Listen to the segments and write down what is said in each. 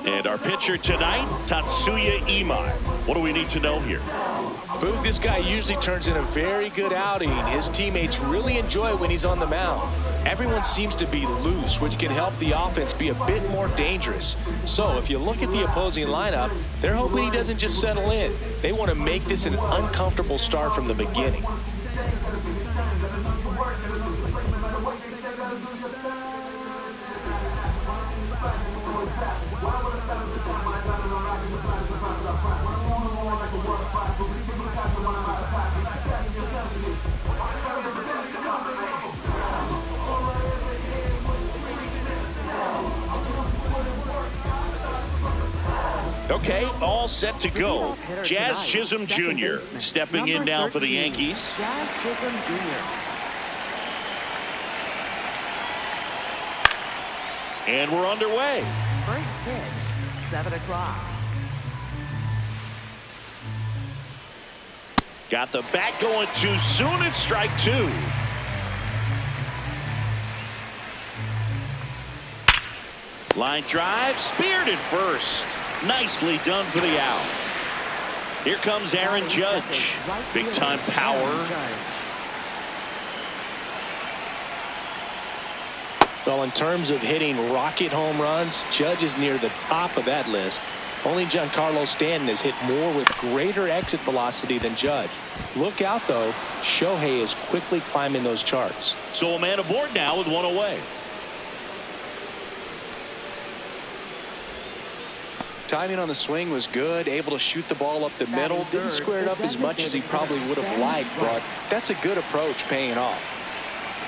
And our pitcher tonight, Tatsuya Imai. What do we need to know here? Boog, this guy usually turns in a very good outing. His teammates really enjoy when he's on the mound. Everyone seems to be loose, which can help the offense be a bit more dangerous. So if you look at the opposing lineup, they're hoping he doesn't just settle in. They want to make this an uncomfortable start from the beginning. Okay, all set to go. Jazz Chisholm Jr. stepping in now for the Yankees. Jazz Chisholm Jr. And we're underway. First pitch, 7 o'clock. Got the bat going too soon. It's strike 2. Line drive, speared at first. Nicely done for the out. Here comes Aaron Judge. Big time power. Well, in terms of hitting rocket home runs, Judge is near the top of that list. Only Giancarlo Stanton has hit more with greater exit velocity than Judge. Look out, though. Shohei is quickly climbing those charts. So a man aboard now with one away. Timing on the swing was good, able to shoot the ball up the middle. Didn't square it up as much as he probably would have liked, but that's a good approach, paying off.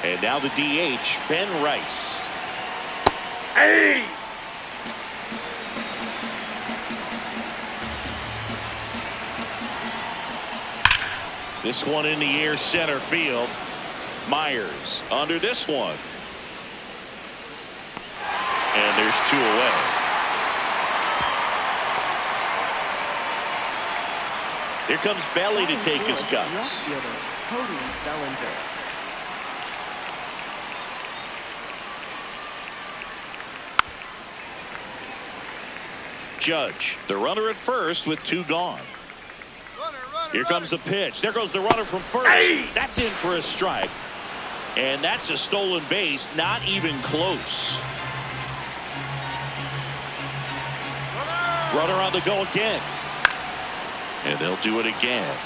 And now the DH, Ben Rice. Hey! This one in the air, center field. Myers under this one. And there's 2 away. Here comes Belly to take his cuts. Judge, the runner at first with 2 gone. Here comes the pitch. There goes the runner from first. Hey! That's in for a strike. And that's a stolen base, not even close. Runner on the go again. And they'll do it again.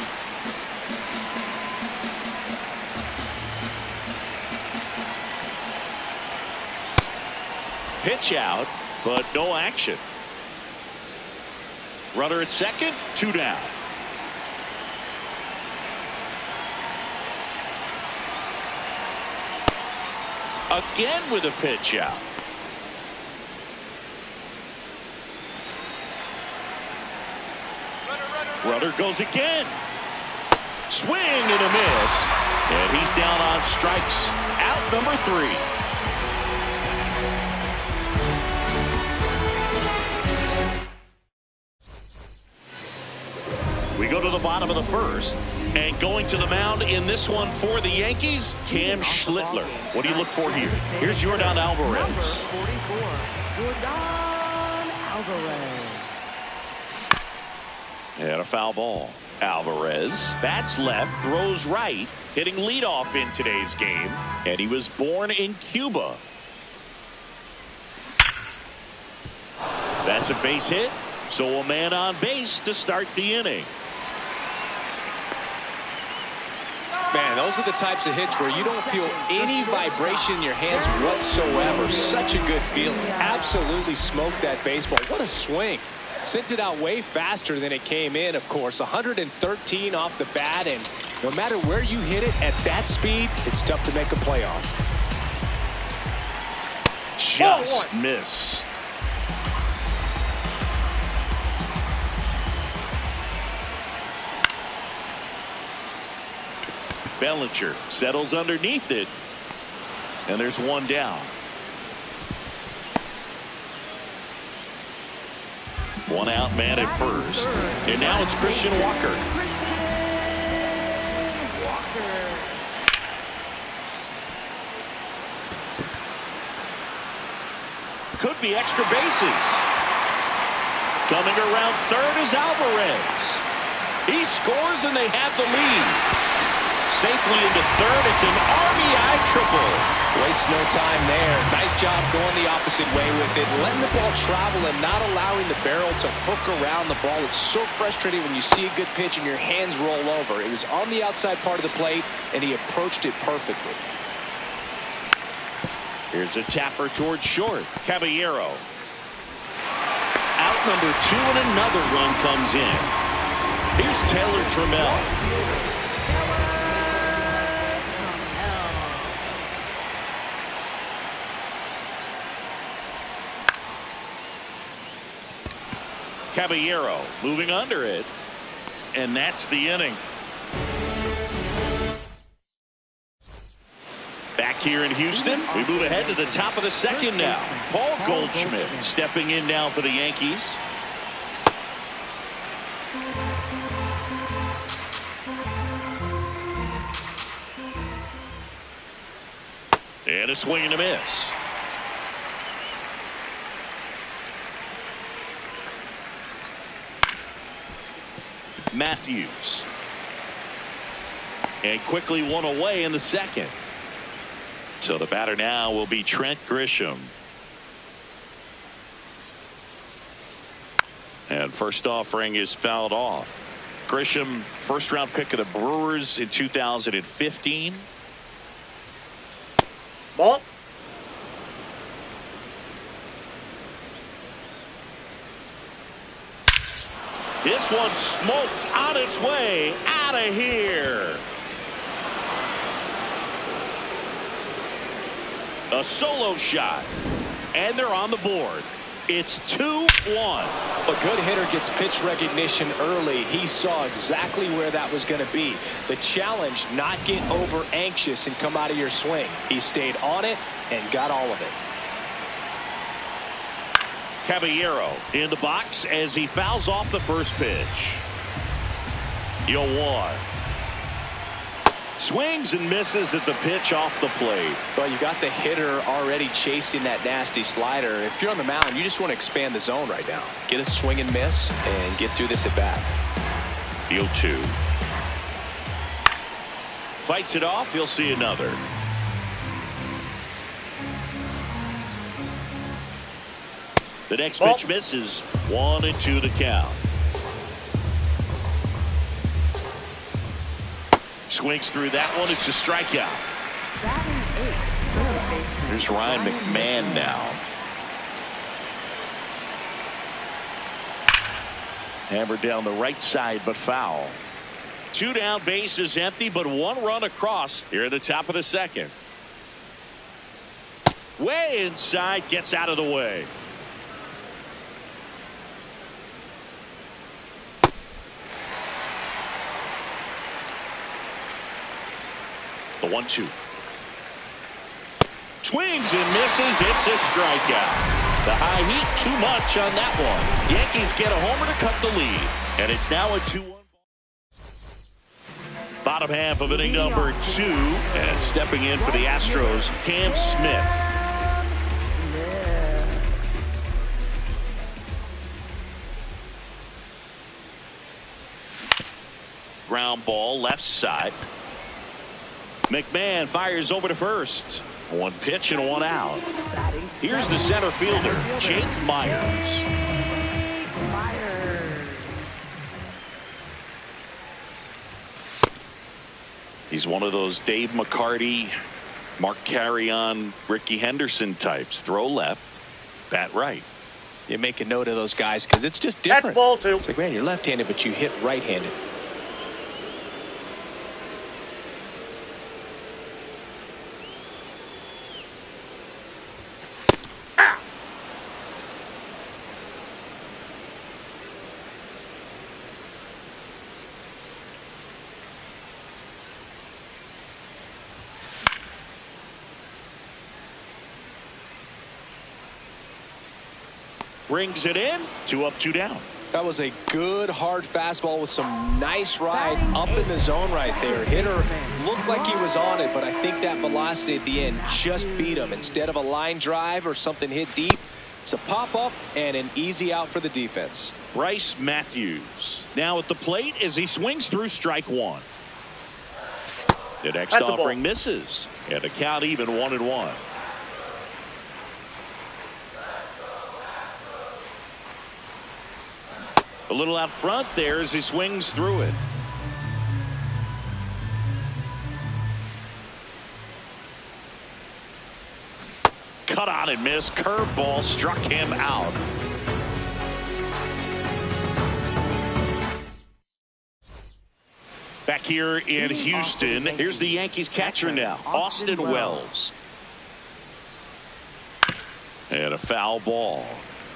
Pitch out, but no action. Runner at second, 2 down. Again with a pitch out. Runner goes again. Swing and a miss. And he's down on strikes. Out number 3. We go to the bottom of the first. And going to the mound in this one for the Yankees, Cam Schlittler. What do you look for here? Here's Yordan Alvarez. Number 44, Yordan Alvarez. And a foul ball. Alvarez bats left, throws right. hitting leadoff in today's game, and he was born in Cuba. That's a base hit, so a man on base to start the inning. Man, those are the types of hits where you don't feel any vibration in your hands whatsoever. Such a good feeling. Absolutely smoked that baseball. What a swing. Sent it out way faster than it came in, of course. 113 off the bat, and no matter where you hit it at that speed, it's tough to make a play on. Just missed. Bellinger settles underneath it, and there's one down. One out man at first, and now it's Christian Walker. Could be extra bases. Coming around third is Alvarez. He scores and they have the lead. Safely into third. It's an RBI triple. Waste no time there. Nice job going the opposite way with it, letting the ball travel and not allowing the barrel to hook around the ball. It's so frustrating when you see a good pitch and your hands roll over. It was on the outside part of the plate, and he approached it perfectly. Here's a tapper towards short. Caballero. Out number 2, and another run comes in. Here's Taylor Trammell. Caballero moving under it, and that's the inning. Back here in Houston, we move ahead to the top of the second now. Paul Goldschmidt stepping in now for the Yankees. And a swing and a miss. Matthews. And quickly one away in the second. So the batter now will be Trent Grisham. And first offering is fouled off. Grisham, first round pick of the Brewers in 2015. Ball. This one smoked on its way out of here. A solo shot, and they're on the board. It's 2-1. A good hitter gets pitch recognition early. He saw exactly where that was going to be. The challenge, not get over anxious and come out of your swing. He stayed on it and got all of it. Caballero in the box as he fouls off the first pitch. 0-1. Swings and misses at the pitch off the plate. Well, you got the hitter already chasing that nasty slider. If you're on the mound, you just want to expand the zone right now. Get a swing and miss and get through this at bat. 0-2. Fights it off. He'll see another. The next pitch misses. 1-2 to count. Swings through that one. It's a strikeout. Here's Ryan McMahon now. Hammered down the right side, but foul. 2 down, bases empty, but 1 run across here at the top of the second. Way inside, gets out of the way. The 1-2. Swings and misses. It's a strikeout. The high heat too much on that one. Yankees get a homer to cut the lead. And it's now a 2-1. Bottom half of inning number 2. And stepping in for the Astros, Cam Smith. Ground ball left side. McMahon fires over to first. One pitch and one out. Here's the center fielder, Jake Myers. He's one of those Dave McCarty, Mark Carrion, Ricky Henderson types. Throw left, bat right. You make a note of those guys because it's just different. That's ball two. It's like, man, you're left-handed, but you hit right-handed. Brings it in. 2 up, 2 down. That was a good hard fastball with some nice ride up in the zone right there. Hitter looked like he was on it, but I think that velocity at the end just beat him. Instead of a line drive or something hit deep, it's a pop up and an easy out for the defense. Bryce Matthews now at the plate as he swings through strike one. The next offering misses, and a count even 1-1. A little out front there as he swings through it. Cut on and miss. Curveball struck him out. Back here in Houston, here's the Yankees catcher now, Austin Wells. And a foul ball.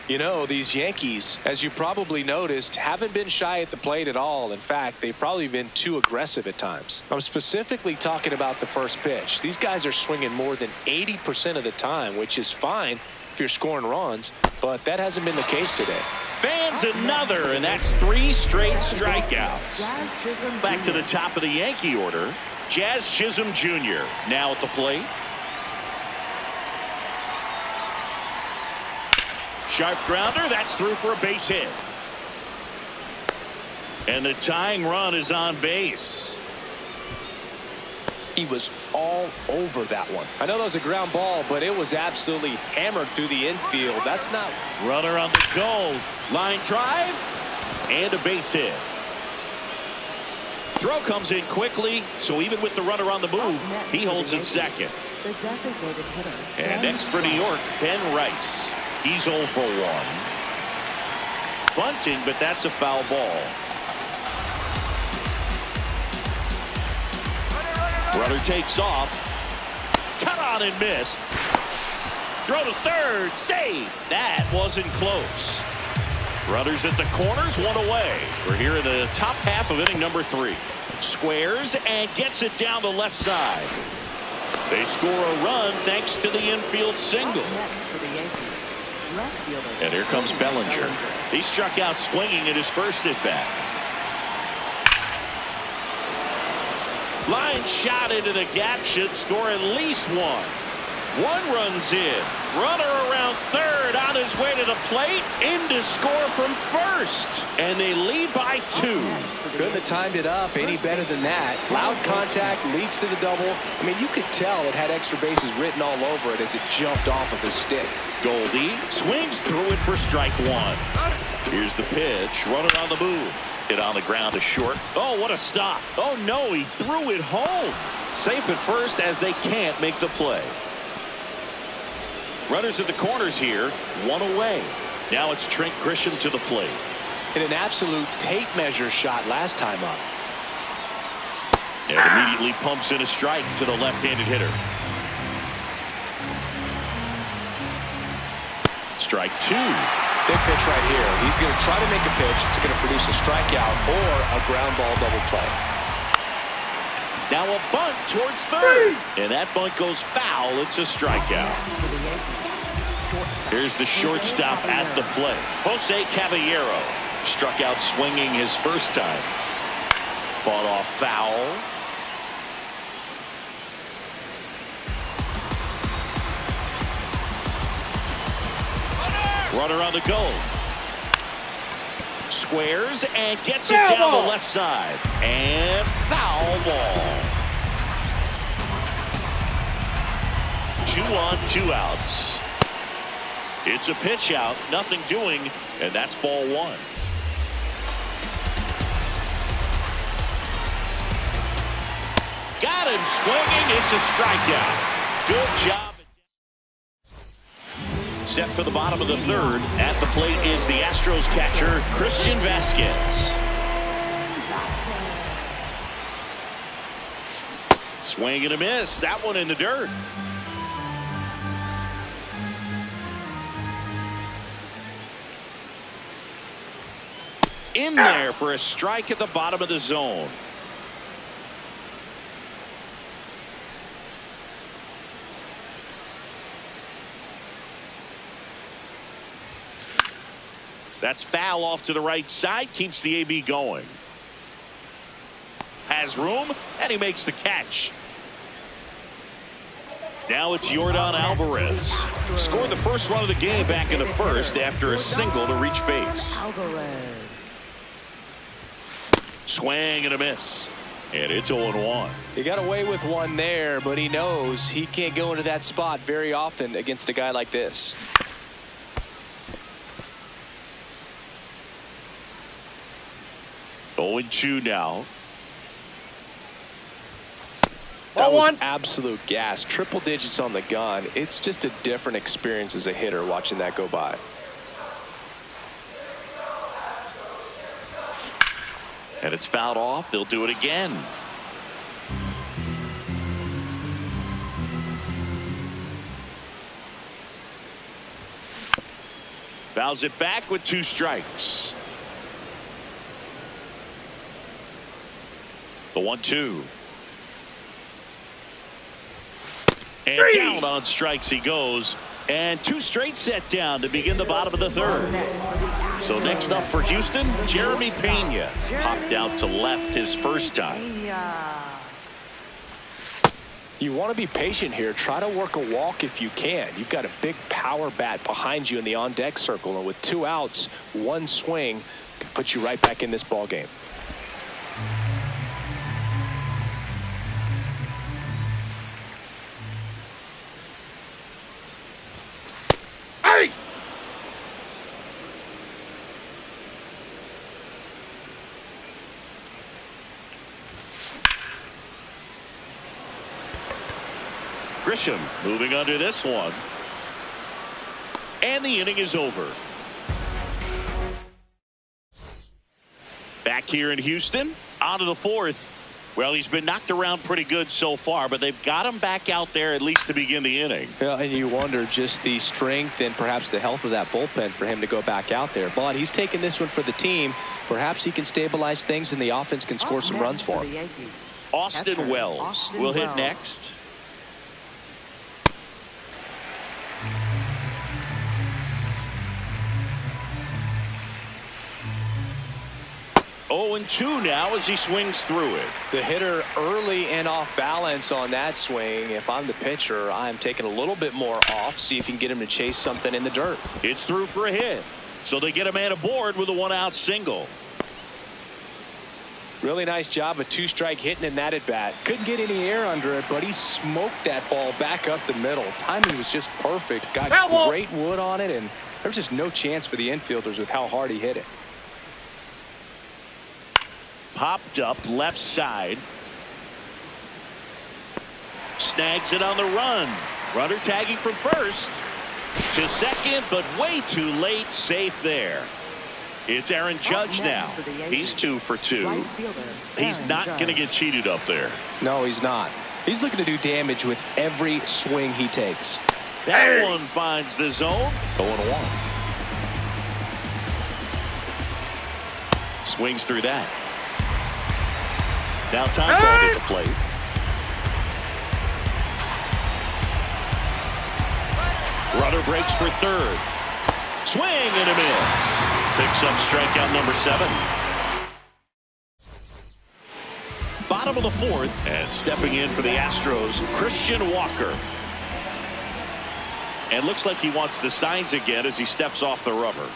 You know, these Yankees, as you probably noticed, haven't been shy at the plate at all. In fact, they've probably been too aggressive at times. I'm specifically talking about the first pitch. These guys are swinging more than 80% of the time, which is fine if you're scoring runs, but that hasn't been the case today. Fans another, and that's 3 straight strikeouts. Back to the top of the Yankee order, Jazz Chisholm Jr. now at the plate. Sharp grounder, that's through for a base hit. And the tying run is on base. He was all over that one. I know that was a ground ball, but it was absolutely hammered through the infield. That's not. Runner on the go. Line drive and a base hit. Throw comes in quickly, so even with the runner on the move, he holds it second. And next for New York, Ben Rice. He's 0 for 1. Bunting, but that's a foul ball. Runner takes off. Cut on and miss. Throw to third. Save. That wasn't close. Runners at the corners, 1 away. We're here in the top half of inning number 3. Squares and gets it down the left side. They score a run thanks to the infield single. And here comes Bellinger. He struck out swinging at his first at bat. Line shot into the gap should score at least 1. 1 runs in. Runner around third on his way to the plate. In to score from first. And they lead by 2. Couldn't have timed it up any better than that. Loud contact leads to the double. I mean, you could tell it had extra bases written all over it as it jumped off of his stick. Goldie swings through it for strike 1. Here's the pitch. Runner on the move. Hit on the ground to short. Oh, what a stop. Oh, no, he threw it home. Safe at first as they can't make the play. Runners at the corners here, 1 away. Now it's Trent Grisham to the plate. In an absolute tape measure shot last time up. And immediately pumps in a strike to the left-handed hitter. Strike 2. Big pitch right here. He's going to try to make a pitch that's going to produce a strikeout or a ground ball double play. Now a bunt towards third. And that bunt goes foul. It's a strikeout. Here's the shortstop at the plate. Jose Caballero struck out swinging his first time. Fought off foul. Runner on the go. Squares and gets it down the left side. And foul ball. 2 on, 2 outs. It's a pitch out, nothing doing, and that's ball 1. Got him swinging. It's a strikeout. Good job. Set for the bottom of the 3rd. At the plate is the Astros catcher, Christian Vasquez. Swing and a miss. That one in the dirt. In there for a strike at the bottom of the zone. That's foul off to the right side. Keeps the AB going. Has room, and he makes the catch. Now it's Yordan Alvarez. Scored the first run of the game back in the 1st after a single to reach base. Swing and a miss. And it's 0-1. He got away with one there, but he knows he can't go into that spot very often against a guy like this. Going 2 now. That was absolute gas. Triple digits on the gun. It's just a different experience as a hitter watching that go by. And it's fouled off. They'll do it again. Fouls it back with 2 strikes. The 1-2. And down on strikes he goes. And 2 straight set down to begin the bottom of the 3rd. So next up for Houston, Jeremy Pena. Popped out to left his first time. You want to be patient here. Try to work a walk if you can. You've got a big power bat behind you in the on-deck circle. And with 2 outs, 1 swing can put you right back in this ball game. Grisham moving under this one. And the inning is over. Back here in Houston, on to the 4th. Well, he's been knocked around pretty good so far, but they've got him back out there at least to begin the inning. Yeah, and you wonder just the strength and perhaps the health of that bullpen for him to go back out there. But he's taking this one for the team. Perhaps he can stabilize things and the offense can score some runs for him. Austin Wells will hit next. Oh, and 2 now as he swings through it. The hitter early and off balance on that swing. If I'm the pitcher, I'm taking a little bit more off. See if you can get him to chase something in the dirt. It's through for a hit. So they get a man aboard with a 1-out single. Really nice job, a 2-strike hitting in that at bat. Couldn't get any air under it, but he smoked that ball back up the middle. Timing was just perfect. Got great wood on it, and there's just no chance for the infielders with how hard he hit it. Popped up left side. Snags it on the run. Runner tagging from first to second, but way too late. Safe there. It's Aaron Judge now. He's 2 for 2. He's not going to get cheated up there. No, he's not. He's looking to do damage with every swing he takes. That one finds the zone. 0-1. Swings through that. Now time called at the plate. Runner breaks for 3rd. Swing and a miss. Picks up strikeout number 7. Bottom of the 4th, and stepping in for the Astros, Christian Walker. And looks like he wants the signs again as he steps off the rubber.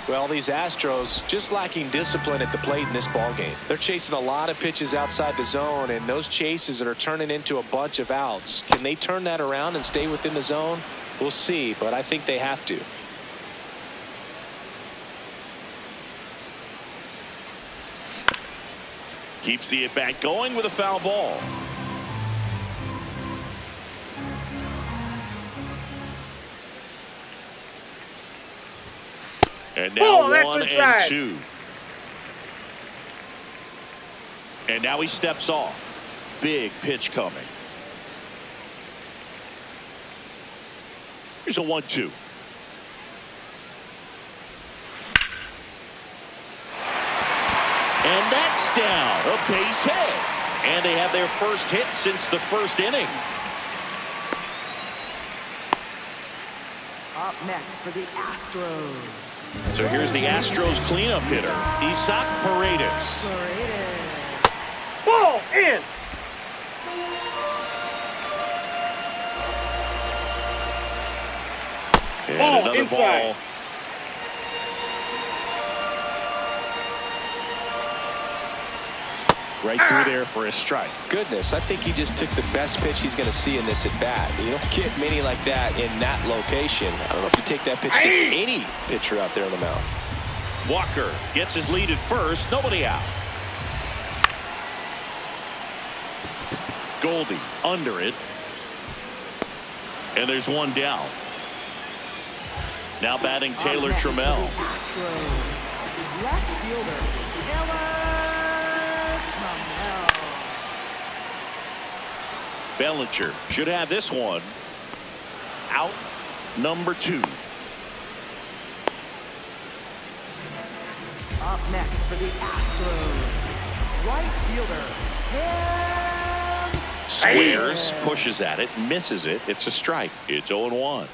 Well, these Astros just lacking discipline at the plate in this ball game. They're chasing a lot of pitches outside the zone, and those chases are turning into a bunch of outs. Can they turn that around and stay within the zone? We'll see, but I think they have to. Keeps the at-bat going with a foul ball. And now 1 and 2. And now he steps off. Big pitch coming. Here's a 1-2. And that's down. A base hit. And they have their first hit since the first inning. Up next for the Astros. So here's the Astros cleanup hitter, Isaac Paredes. Ball in. And ball another inside. Ball. Right through there for a strike. Goodness, I think he just took the best pitch he's going to see in this at bat. You don't get many like that in that location. I don't know if you take that pitch against any pitcher out there on the mound. Walker gets his lead at first. Nobody out. Goldie under it. And there's one down. Now batting Taylor Trammell. Left fielder Taylor Trammell. Bellinger should have this one. Out number 2. Up next for the Astros, right fielder Squares, pushes at it, misses it. It's a strike. It's 0-1.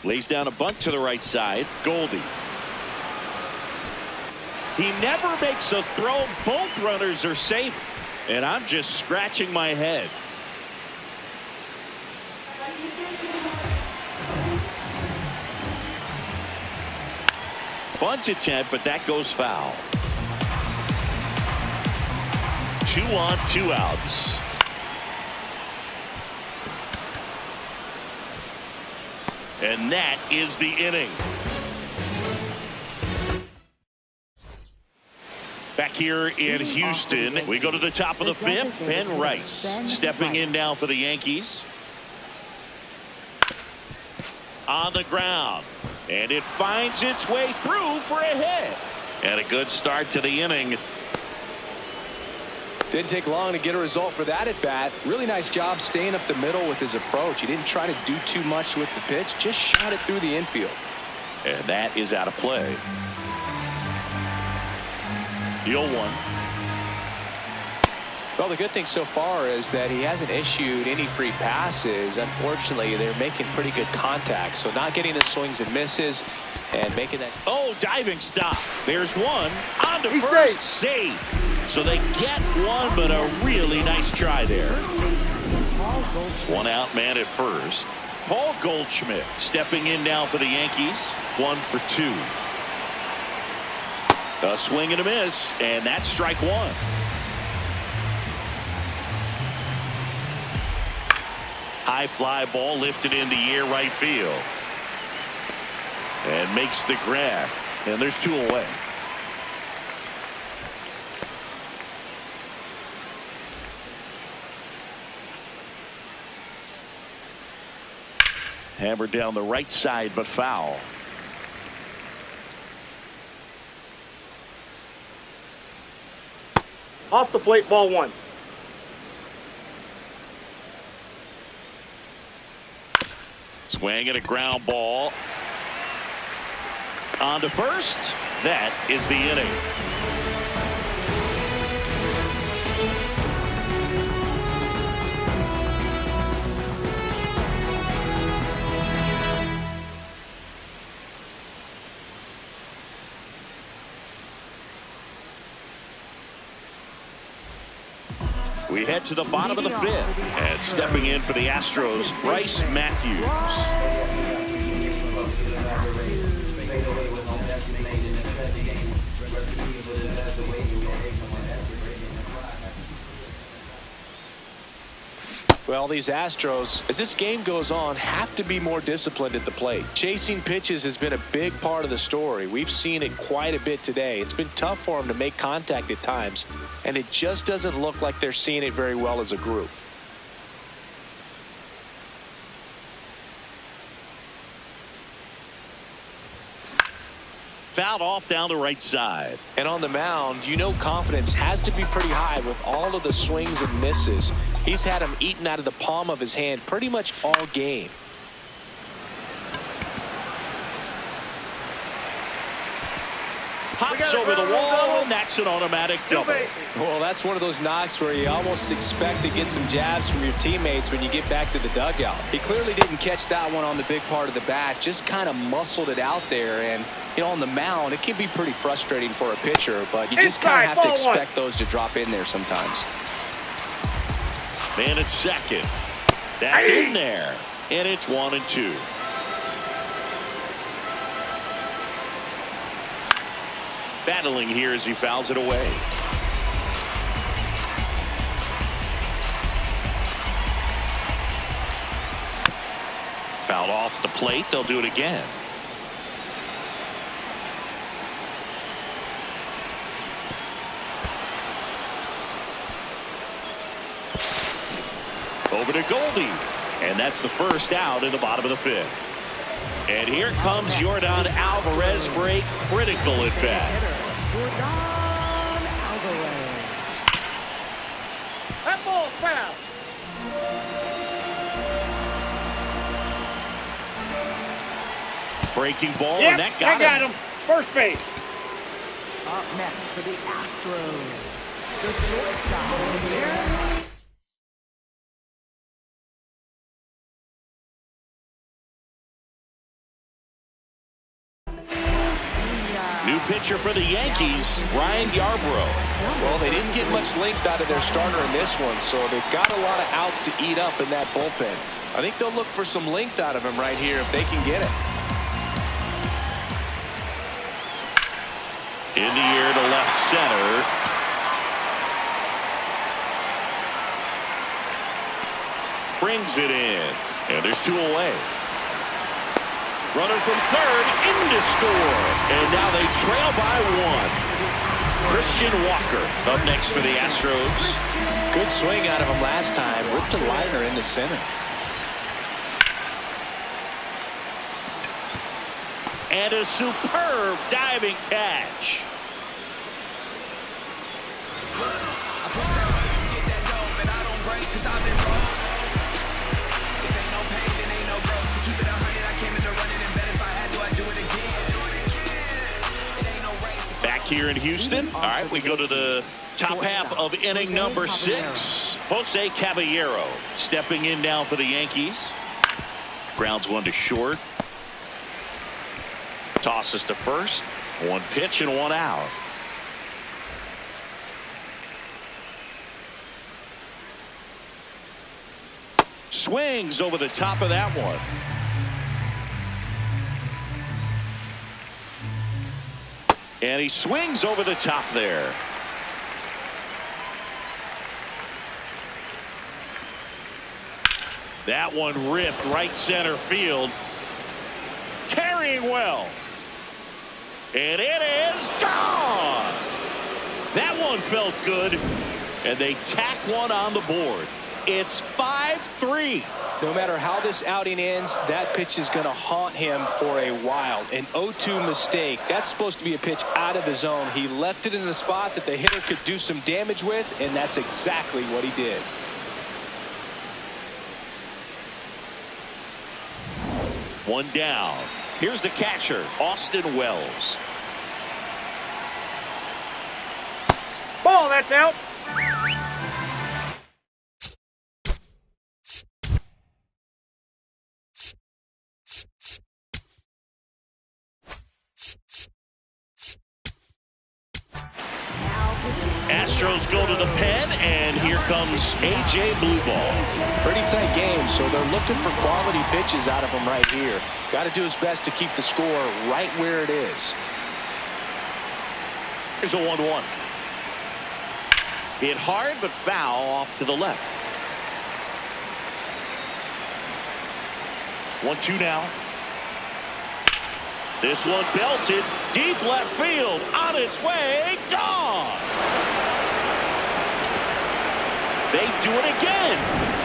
Lays down a bunt to the right side. Goldie. He never makes a throw. Both runners are safe. And I'm just scratching my head. Bunt attempt, but that goes foul. 2 on, 2 outs. And that is the inning. Back here in Houston, we go to the top of the 5th. Ben Rice stepping in now for the Yankees. On the ground. And it finds its way through for a hit. And a good start to the inning. Didn't take long to get a result for that at bat. Really nice job staying up the middle with his approach. He didn't try to do too much with the pitch, just shot it through the infield. And that is out of play. The 0-1. Well, the good thing so far is that he hasn't issued any free passes. Unfortunately, they're making pretty good contact. So not getting the swings and misses and making that. Oh, diving stop. There's one. On to first. Safe. So they get one, but a really nice try there. One out man at first. Paul Goldschmidt stepping in now for the Yankees. 1 for 2. A swing and a miss, and that's strike 1. High fly ball lifted into air right field. And makes the grab. And there's 2 away. Hammered down the right side, but foul. Off the plate, ball 1. Swing and a ground ball. On to first. That is the inning. We head to the bottom of the 5th, and stepping in for the Astros, Bryce Matthews. Well, these Astros, as this game goes on, have to be more disciplined at the plate. Chasing pitches has been a big part of the story. We've seen it quite a bit today. It's been tough for them to make contact at times, and it just doesn't look like they're seeing it very well as a group. Fouled off down the right side. And on the mound, you know confidence has to be pretty high with all of the swings and misses. He's had them eaten out of the palm of his hand pretty much all game. Hops over the wall, and that's an automatic double. Well, that's one of those knocks where you almost expect to get some jabs from your teammates when you get back to the dugout. He clearly didn't catch that one on the big part of the bat, just kind of muscled it out there. And, you know, on the mound, it can be pretty frustrating for a pitcher, but you just kind of have to expect those to drop in there sometimes. Man at second. That's in there, and it's 1-2. Battling here as he fouls it away. Fouled off the plate. They'll do it again. Over to Goldie. And that's the first out in the bottom of the fifth. And here comes Yordan Alvarez for a critical at bat. Yordan Alvarez. That ball's foul. Breaking ball, Yep, and that got him. First base. Up next for the Astros, the shortstop, Jeremy. New pitcher for the Yankees, Ryan Yarbrough. Well, they didn't get much length out of their starter in this one, so they've got a lot of outs to eat up in that bullpen. I think they'll look for some length out of him right here if they can get it. In the air to left center. Brings it in. And there's two away. Runner from third in to score. And now they trail by one. Christian Walker up next for the Astros. Good swing out of him last time. Ripped a liner in the center. And a superb diving catch. Back here in Houston. All right, we go to the top half of inning number 6. Jose Caballero stepping in now for the Yankees. Grounds one to short. Tosses to first. One pitch and one out. Swings over the top of that one. And he swings over the top there. That one ripped right center field. Carrying well. And it is gone. That one felt good. And they tack one on the board. It's 5-3. No matter how this outing ends, that pitch is going to haunt him for a while. An 0-2 mistake. That's supposed to be a pitch out of the zone. He left it in a spot that the hitter could do some damage with, and that's exactly what he did. One down. Here's the catcher, Austin Wells. Ball, that's out. Astros go to the pen, and here comes A.J. Blue Ball. Pretty tight game, so they're looking for quality pitches out of him right here. Got to do his best to keep the score right where it is. Here's a 1-1. Hit hard, but foul off to the left. 1-2 now. This one belted deep left field, on its way, gone. They do it again.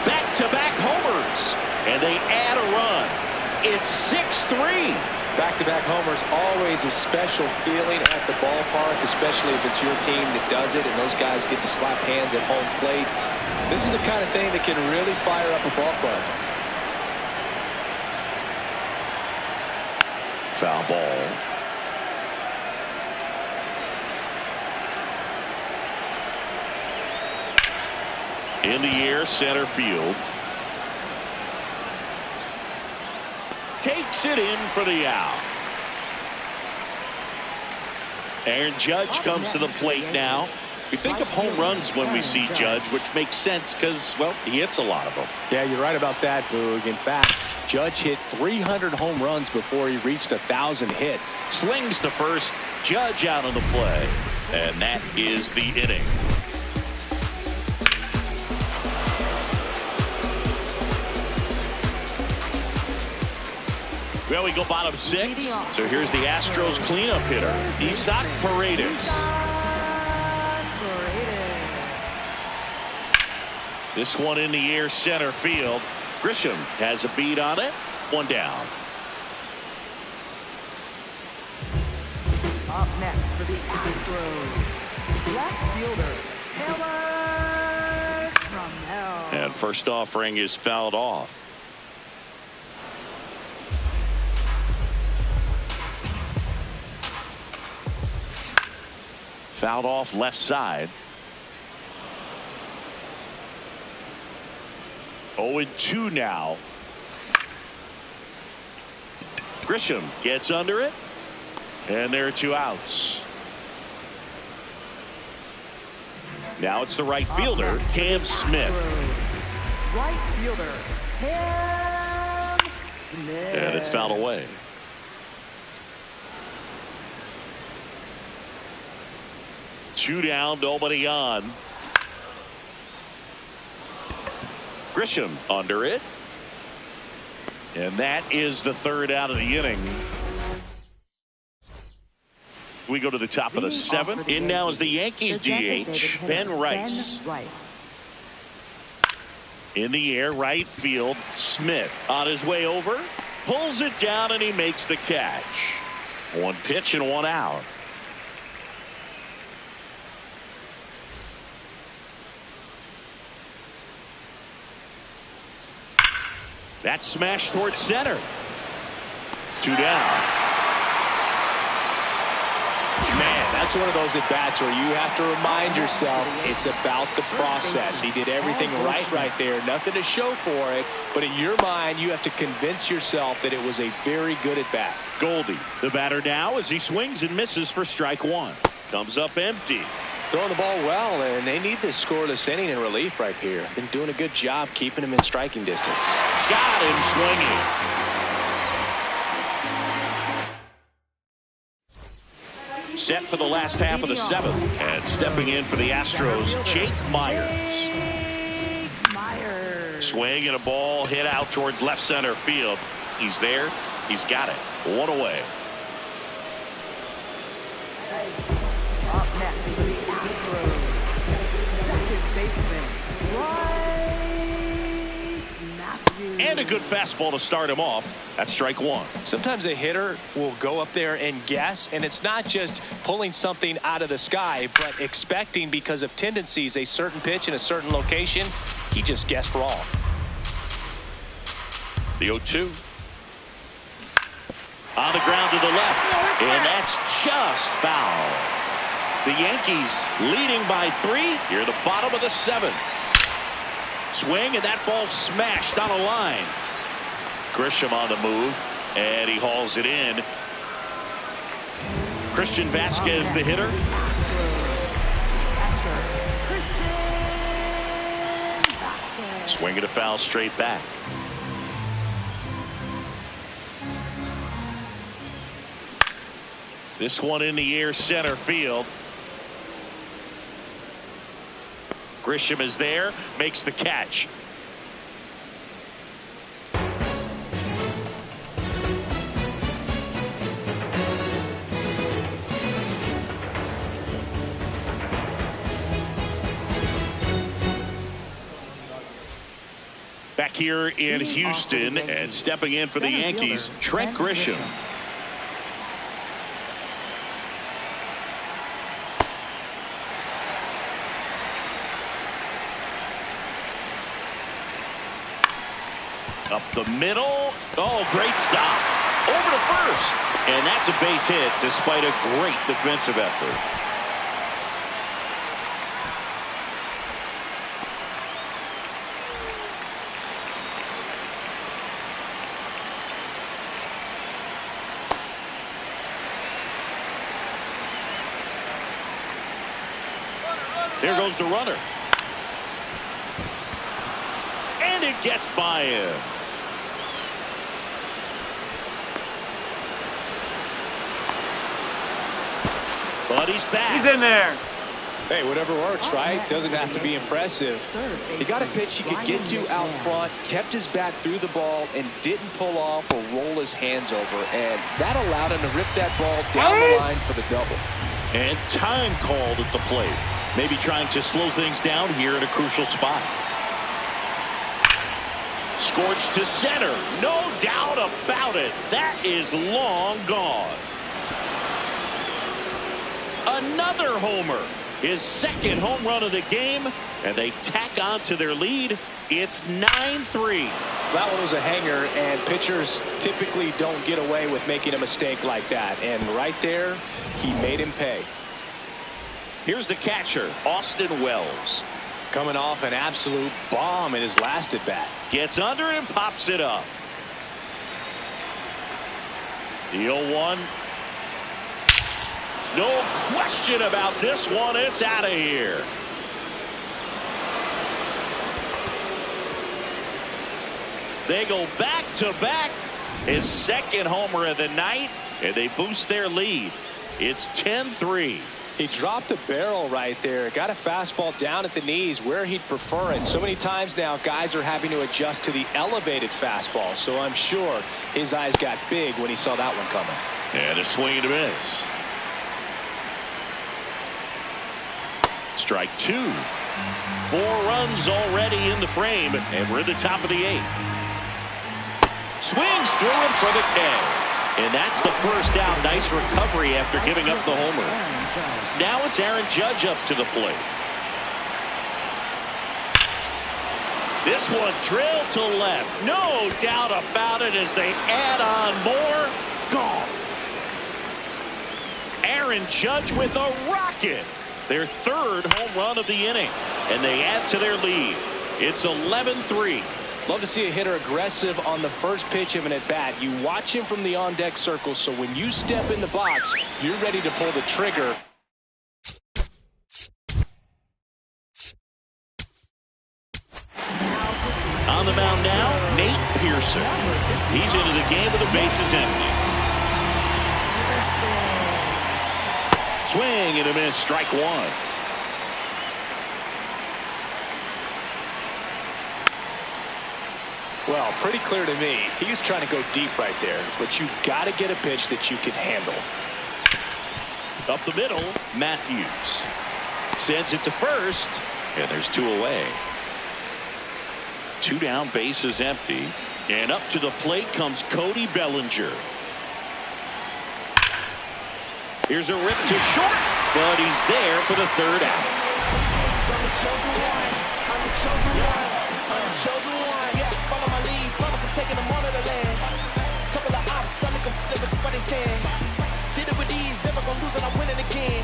Back-to-back homers, and they add a run. It's 6-3. Back-to-back homers, always a special feeling at the ballpark, especially if it's your team that does it and those guys get to slap hands at home plate. This is the kind of thing that can really fire up a ball club. Foul ball. In the air, center field. Takes it in for the out. Aaron Judge comes to the plate now. We think of home runs when we see Judge, which makes sense because, well, he hits a lot of them. Yeah, you're right about that, Boog. In fact, Judge hit 300 home runs before he reached 1,000 hits. Slings to first, Judge out on the play, and that is the inning. Well, we go bottom 6. So here's the Astros cleanup hitter, Isaac Paredes. This one in the air, center field. Grisham has a beat on it. 1 down. Up next for the Astros, left fielder, Taylor Trammell. And first offering is fouled off. Fouled off left side. 0-2 now. Grisham gets under it. And there are 2 outs. Now it's the right fielder, Cam Smith. Right fielder, Cam Smith. And it's fouled away. Two down, nobody on. Grisham under it. And that is the 3rd out of the inning. We go to the top of the 7th. In now is the Yankees DH, Ben Rice. In the air, right field, Smith on his way over. Pulls it down and he makes the catch. 1 pitch and 1 out. That smash towards center. 2 down. Man, that's one of those at-bats where you have to remind yourself it's about the process. He did everything right there. Nothing to show for it. But in your mind, you have to convince yourself that it was a very good at-bat. Goldie, the batter now as he swings and misses for strike 1. Comes up empty. Throwing the ball well, and they need this scoreless inning in relief right here. Been doing a good job keeping him in striking distance. Got him swinging. Set for the last half of the 7th. And stepping in for the Astros, Jake Myers. Swing and a ball hit out towards left center field. He's there. He's got it. 1 away. Up next for the Astros, second baseman, Bryce Matthews. And a good fastball to start him off. That's strike 1. Sometimes a hitter will go up there and guess, and it's not just pulling something out of the sky, but expecting because of tendencies a certain pitch in a certain location. He just guessed wrong. The 0-2. On the ground to the left, and that's just foul. The Yankees leading by 3 here at the bottom of the 7th. Swing, and that ball smashed on a line. Grisham on the move, and he hauls it in. Christian Vasquez, the hitter. Swing and a foul straight back. This one in the air, center field. Grisham is there, makes the catch. here in Houston, and stepping in for the Yankees, Trent Grisham. Up the middle. Oh, great stop. Over to first. And that's a base hit despite a great defensive effort. Here goes the runner. And it gets by him. But he's back. He's in there. Hey, whatever works, right? Doesn't have to be impressive. He got a pitch he could get to out front, kept his bat through the ball, and didn't pull off or roll his hands over. And that allowed him to rip that ball down the line for the double. And time called at the plate. Maybe trying to slow things down here at a crucial spot. Scorched to center. No doubt about it. That is long gone. Another homer. His second home run of the game, and they tack on to their lead. It's 9-3. That one was a hanger, and pitchers typically don't get away with making a mistake like that. And right there, he made him pay. Here's the catcher, Austin Wells. Coming off an absolute bomb in his last at bat. Gets under and pops it up. The 0-1. No question about this one. It's out of here. They go back to back. His second homer of the night, and they boost their lead. It's 10-3. He dropped the barrel right there. Got a fastball down at the knees where he'd prefer it. So many times now guys are having to adjust to the elevated fastball. So I'm sure his eyes got big when he saw that one coming. And a swing and a miss. Strike two. 4 runs already in the frame, and we're at the top of the 8th. Swings through him for the K. And that's the first out. Nice recovery after giving up the homer. Now it's Aaron Judge up to the plate. This one drilled to left. No doubt about it as they add on more. Gone. Aaron Judge with a rocket. Their third home run of the inning. And they add to their lead. It's 11-3. Love to see a hitter aggressive on the first pitch of an at-bat. You watch him from the on-deck circle, so when you step in the box, you're ready to pull the trigger. On the mound now, Nate Pearson. He's into the game with the bases empty. Swing and a miss, strike one. Well, pretty clear to me. He's trying to go deep right there, but you got to get a pitch that you can handle. Up the middle, Matthews sends it to first, and there's 2 away. 2 down, bases empty, and up to the plate comes Cody Bellinger. Here's a rip to short, but he's there for the 3rd out. Did it with ease, never gonna lose and I'm winning again.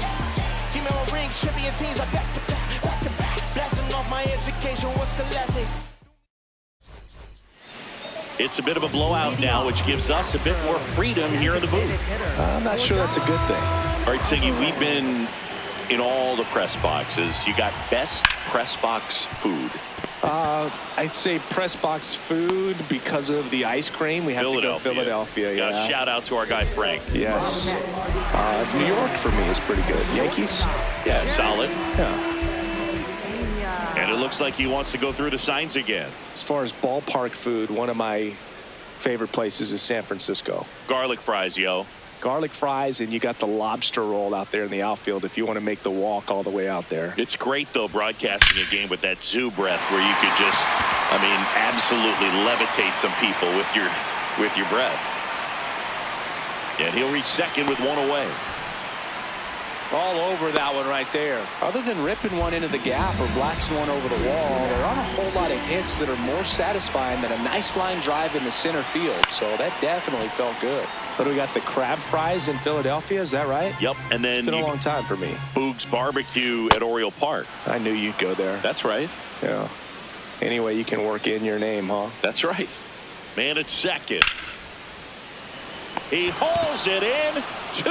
Give me a ring, champion teams are back to back, back to back. Blasting off my education was scholastic. It's a bit of a blowout now, which gives us a bit more freedom here in the booth. I'm not sure that's a good thing. All right, Siggy, we've been in all the press boxes. You got best press box food. I'd say press box food because of the ice cream. We have to go Philadelphia. Yeah. Shout out to our guy Frank. Yes. New York for me is pretty good. Yankees? Yeah, solid. Yeah. And it looks like he wants to go through the signs again. As far as ballpark food, one of my favorite places is San Francisco. Garlic fries, yo. Garlic fries, and you got the lobster roll out there in the outfield if you want to make the walk all the way out there. It's great, though, broadcasting a game with that zoo breath where you could just I mean, absolutely levitate some people with your breath. And he'll reach second with one away. All over that one right there. Other than ripping one into the gap or blasting one over the wall, there aren't a whole lot of hits that are more satisfying than a nice line drive in the center field. So that definitely felt good. But we got the crab fries in Philadelphia, is that right? Yep, and then it's been a long time for me. Boog's Barbecue at Oriole Park. I knew you'd go there. That's right. Yeah. Anyway, you can work in your name, huh? That's right. Man at second. He hauls it in, 2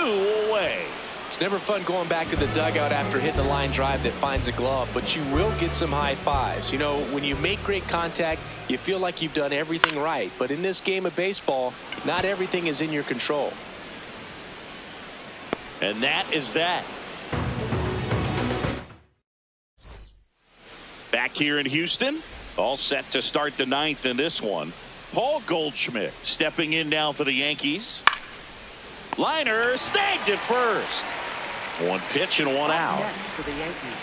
away. It's never fun going back to the dugout after hitting a line drive that finds a glove, but you will get some high fives. You know, when you make great contact, you feel like you've done everything right. But in this game of baseball, not everything is in your control. And that is that. Back here in Houston, all set to start the 9th in this one. Paul Goldschmidt stepping in now for the Yankees. Liner snagged at first. 1 pitch and 1 out. Next for the Yankees,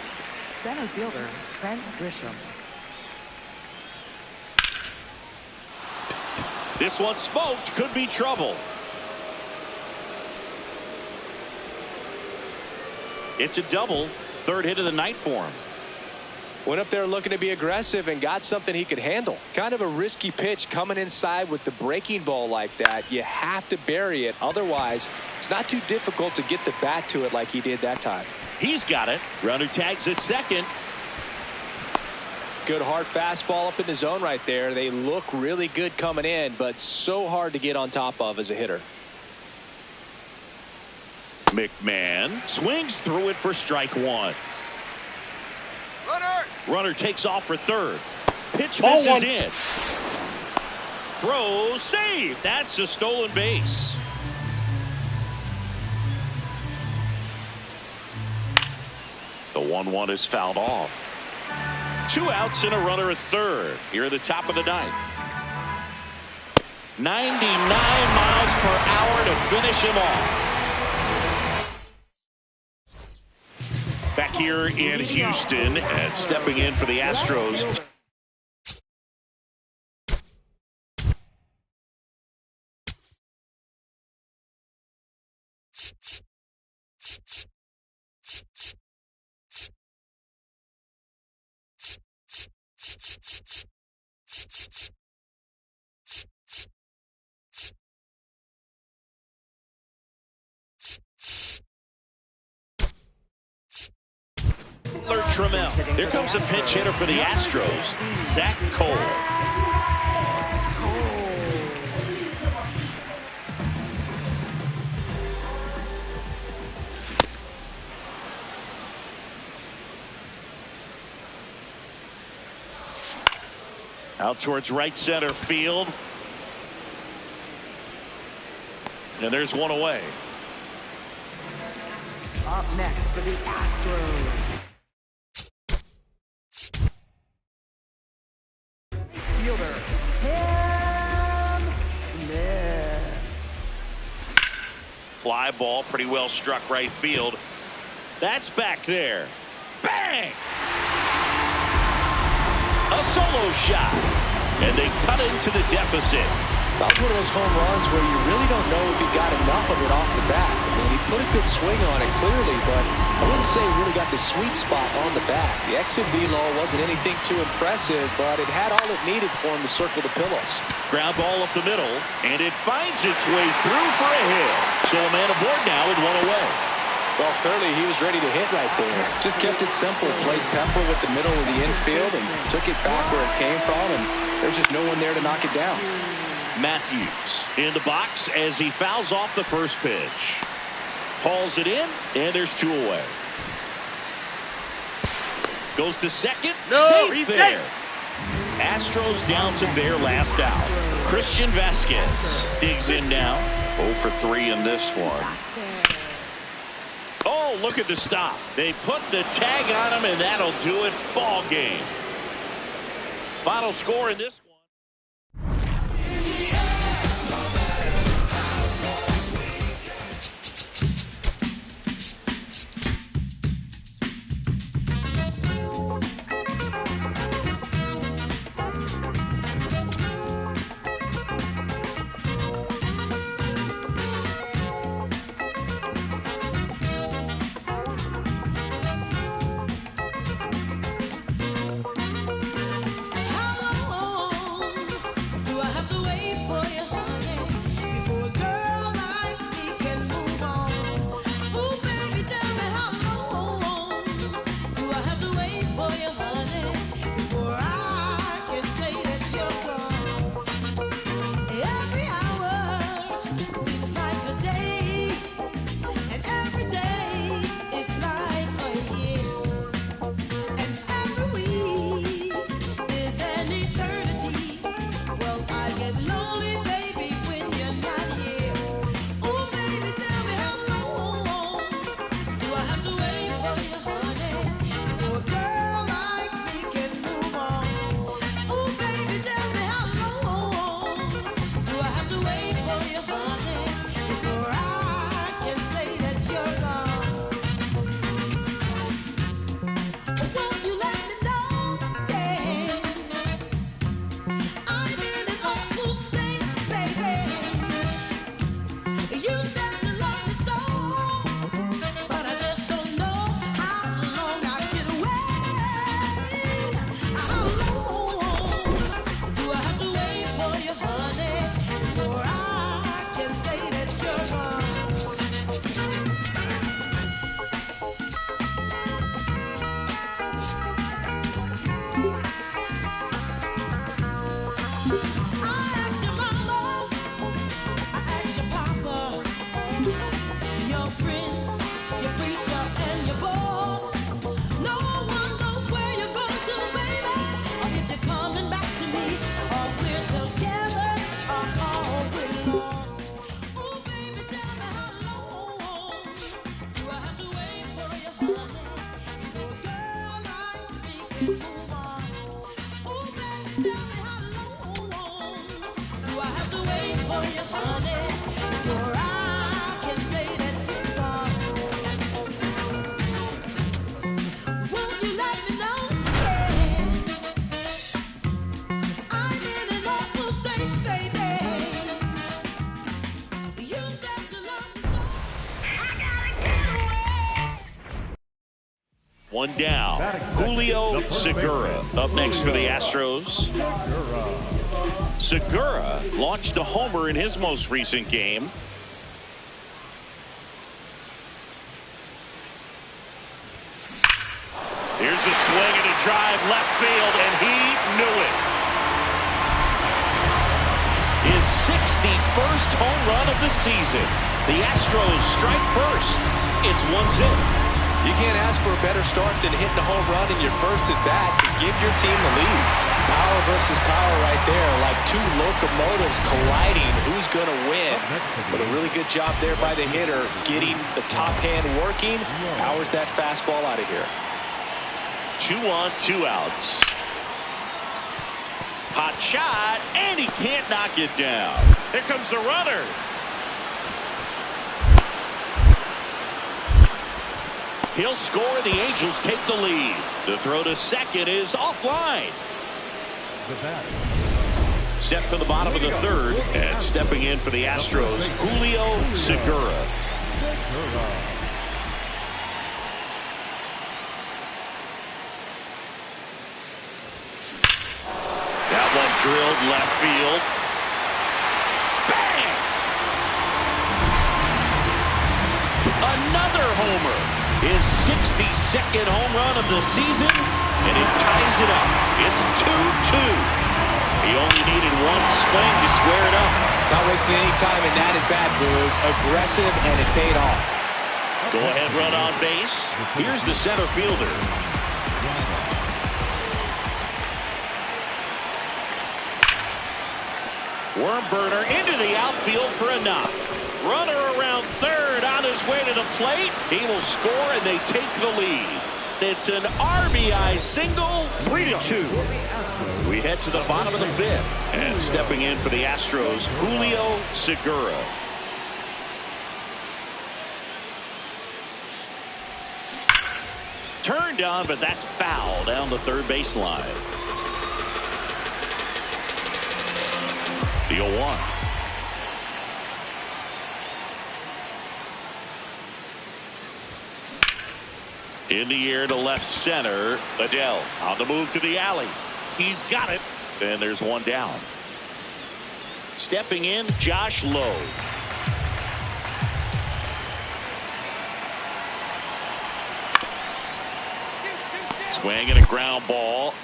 center fielder Trent Grisham. This one smoked, could be trouble. It's a double, 3rd hit of the night for him. Went up there looking to be aggressive and got something he could handle. Kind of a risky pitch coming inside with the breaking ball like that. You have to bury it. Otherwise, it's not too difficult to get the bat to it like he did that time. He's got it. Runner tags at second. Good hard fastball up in the zone right there. They look really good coming in, but so hard to get on top of as a hitter. McMahon swings through it for strike 1. Runner takes off for 3rd. Pitch misses in. Throw saved. That's a stolen base. The 1-1 is fouled off. 2 outs and a runner at 3rd. Here at the top of the 9th. 99 miles per hour to finish him off. Back here in Houston and stepping in for the Astros. Trammell. There comes a pinch hitter for the Astros, Zach Cole. Out towards right center field. And there's 1 away. Up next for the Astros, fielder Cam Smith. Fly ball, pretty well struck right field. That's back there. Bang! A solo shot. And they cut into the deficit. That was one of those home runs where you really don't know if he got enough of it off the bat. I mean, he put a good swing on it clearly, but I wouldn't say he really got the sweet spot on the bat. The exit velo wasn't anything too impressive, but it had all it needed for him to circle the pillows. Ground ball up the middle, and it finds its way through for a hit. So a man aboard now with 1 away. Well, clearly he was ready to hit right there. Just kept it simple. Played pepper with the middle of the infield and took it back where it came from, and there's just no one there to knock it down. Matthews in the box as he fouls off the first pitch. Hauls it in, and there's 2 away. Goes to second. No, safe there. Astros down to their last out. Christian Vasquez digs in now. 0 for 3 in this one. Oh, look at the stop. They put the tag on him, and that'll do it. Ball game. Final score in this one. One down. Julio Segura up next for the Astros. Segura launched a homer in his most recent game. Here's a swing and a drive left field, and he knew it. His 61st home run of the season. The Astros strike first. It's 1-0. You can't ask for a better start than hitting a home run in your first at bat to give your team the lead. Power versus power right there, like two locomotives colliding. Who's going to win? But a really good job there by the hitter, getting the top hand working. Powers that fastball out of here. 2 on, 2 outs. Hot shot, and he can't knock it down. Here comes the runner. He'll score. The Angels take the lead. The throw to second is offline. Set for the bottom of the third, and stepping in for the Astros, Julio Segura. That one drilled left field. Bang! Another homer. His 62nd home run of the season, and it ties it up. It's 2-2. He only needed one swing to square it up. Not wasting any time in that at-bat, Boog. Aggressive, and it paid off. Go-ahead run on base. Here's the center fielder. Worm burner into the outfield for a knock. Runner around third on his way to the plate. He will score, and they take the lead. It's an RBI single, 3-2. We head to the bottom of the fifth. And stepping in for the Astros, Julio Segura. Turned on, but that's foul down the third baseline. The 0-1. In the air to left center. Adele on the move to the alley. He's got it. And there's one down. Stepping in, Josh Lowe. Swing and a ground ball.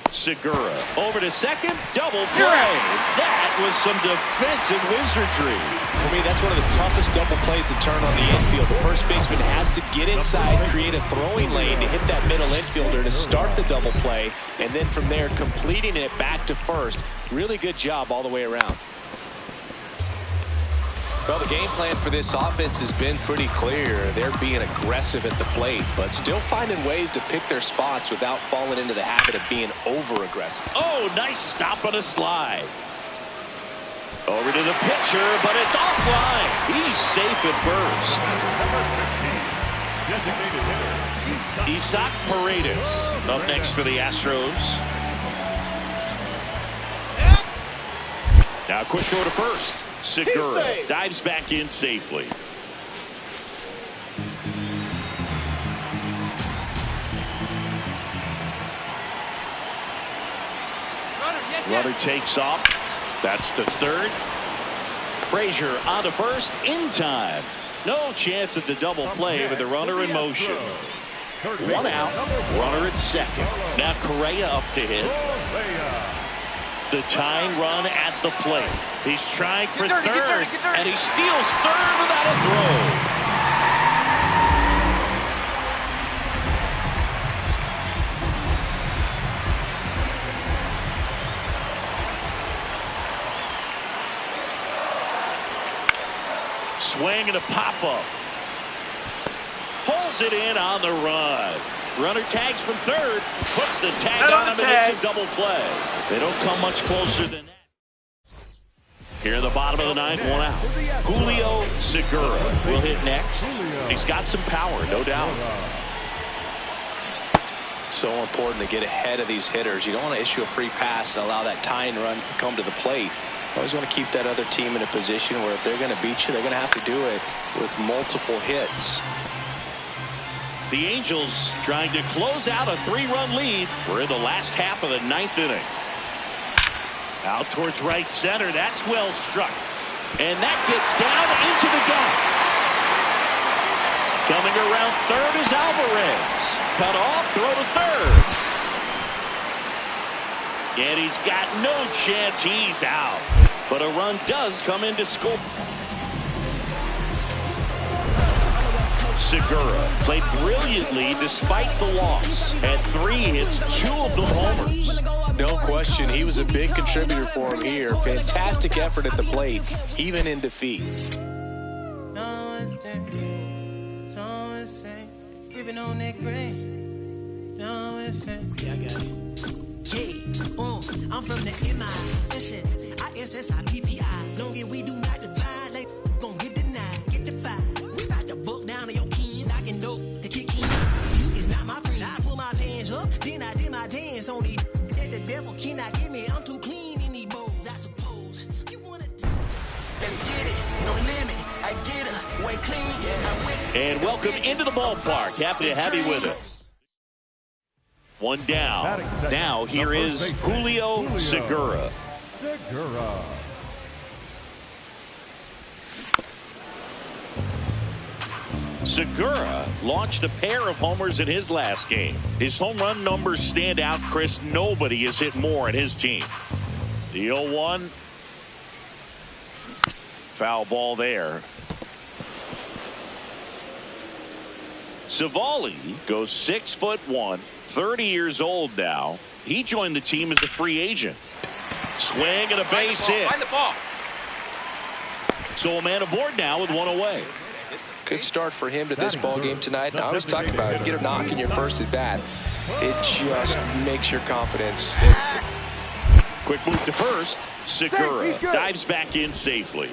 Segura over to second. Double play. That was some defensive wizardry. For me, that's one of the toughest double plays to turn on the infield. The first baseman has to get inside, create a throwing lane to hit that middle infielder to start the double play, and then from there completing it back to first. Really good job all the way around. Well, the game plan for this offense has been pretty clear. They're being aggressive at the plate, but still finding ways to pick their spots without falling into the habit of being over-aggressive. Oh, nice stop on a slide. Over to the pitcher, but it's offline. He's safe at first. Isaac Paredes up next for the Astros. Now quick throw to first. Segura dives back in safely. Runner takes off. That's to third. Frazier on to first in time. No chance at the double play with the runner in motion. 1 out. Runner at second. Now Correa up to hit. The tying run at the plate. He's trying for third, and he steals third without a throw. Swing and a pop-up. Pulls it in on the run. Runner tags from third, puts the tag on him, and it's a double play. They don't come much closer than that. Here in the bottom of the ninth, one out. Julio Segura will hit next. He's got some power, no doubt. So important to get ahead of these hitters. You don't want to issue a free pass and allow that tying run to come to the plate. You always want to keep that other team in a position where if they're going to beat you, they're going to have to do it with multiple hits. The Angels trying to close out a 3-run lead. We're in the last half of the ninth inning. Out towards right center. That's well struck. And that gets down into the gap. Coming around third is Alvarez. Cut off, throw to third. And he's got no chance. He's out. But a run does come in to score. Segura played brilliantly despite the loss. Had 3 hits, 2 of them homers. No question, he was a big contributor for him here. Fantastic effort at the plate, even in defeat. I'm from the MI. Long as we do not divide, like gon' get denied, get defied. We about to book down to your kin, I can know the kick in. You is not my friend. I pull my pants up, then I did my dance on these. Said the devil cannot get me, I'm too clean in these bowls. I suppose you wanted to see. Let's get it, no limit. I get her, way clean, yeah. And welcome into the ballpark. Happy to have you with us. One down. Now here is Julio Segura. Segura launched a pair of homers in his last game. His home run numbers stand out, Chris. Nobody has hit more in his team. The 0-1. Foul ball there. Savali goes 6'1", 30 years old now. He joined the team as a free agent. Swing and a base hit. Find the ball. So a man aboard now with 1 away. Good start for him to this ball game tonight. Now, I was talking about it. Get a knock in your first at bat. It just makes your confidence. Quick move to first. Segura dives back in safely.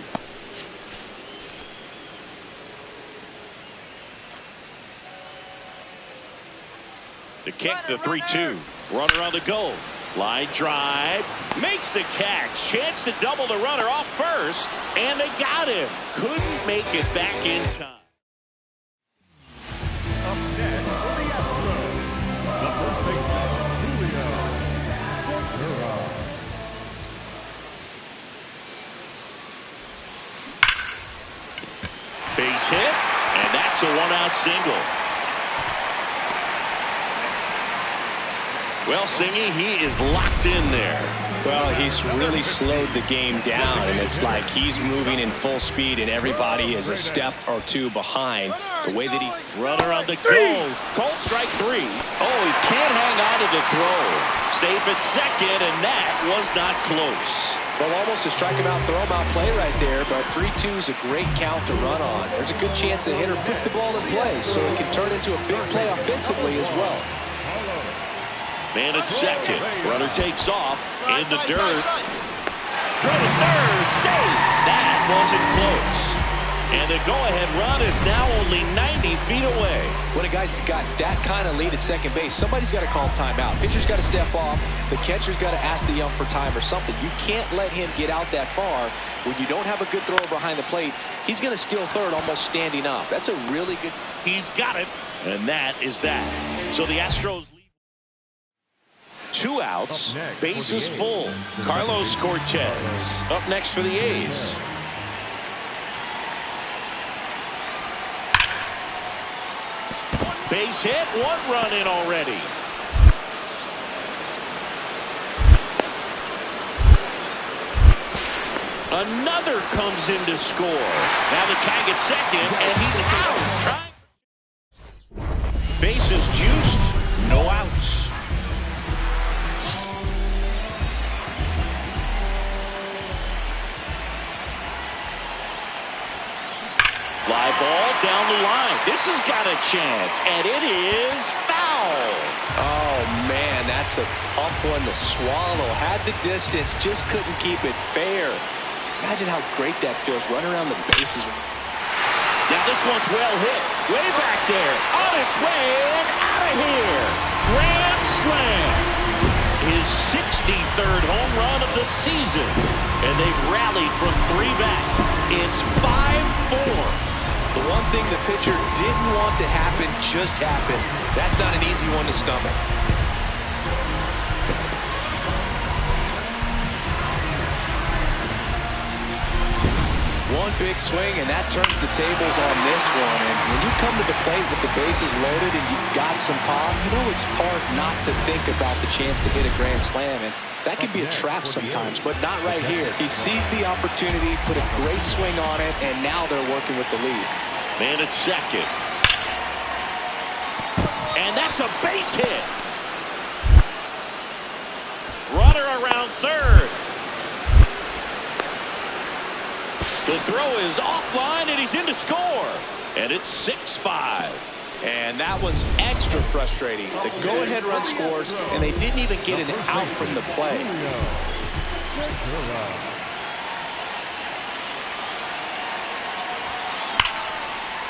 The kick, the 3-2. Runner on the go. Line drive. Makes the catch. Chance to double the runner off first. And they got him. Couldn't make it back in time. Up next for the Astros, the first baseman, Julio Segura. Base hit. And that's a 1-out single. Well, Singy, he is locked in there. Well, he's really slowed the game down, and it's like he's moving in full speed, and everybody is a step or two behind. The way that he... Runner on the go. Called strike 3. Oh, he can't hang on to the throw. Safe at second, and that was not close. Well, almost a strike him out, throw him out play right there, but 3-2 is a great count to run on. There's a good chance the hitter puts the ball in play, so it can turn into a big play offensively as well. Man at second. Runner takes off in the dirt. Throw to third. Save. That wasn't close. And the go-ahead run is now only 90 feet away. When a guy's got that kind of lead at second base, somebody's got to call timeout. Pitcher's got to step off. The catcher's got to ask the ump for time or something. You can't let him get out that far. When you don't have a good thrower behind the plate, he's going to steal third almost standing up. That's a really good... He's got it. And that is that. So the Astros... 2 outs, bases full. Carlos Cortez up next for the A's. Base hit, 1 run in already. Another comes in to score. Now the tag at second, and he's out. Bases juiced, no outs. Fly ball down the line. This has got a chance, and it is foul. foul. Oh, man, that's a tough one to swallow. Had the distance, just couldn't keep it fair. Imagine how great that feels, running around the bases. Now this one's well hit. Way back there. On its way and out of here. Grand slam. His 63rd home run of the season. And they've rallied from 3 back. It's 5-4. The one thing the pitcher didn't want to happen just happened. That's not an easy one to stomach. One big swing, and that turns the tables on this one. And when you come to the plate with the bases loaded and you've got some pop, you know it's hard not to think about the chance to hit a grand slam. And that can be a trap sometimes, but not right here. He seized the opportunity, put a great swing on it, and now they're working with the lead. Man at second. And that's a base hit. Runner around third. The throw is offline, and he's in to score. And it's 6-5. And that one's extra frustrating. The go-ahead run scores, and they didn't even get an out from the play.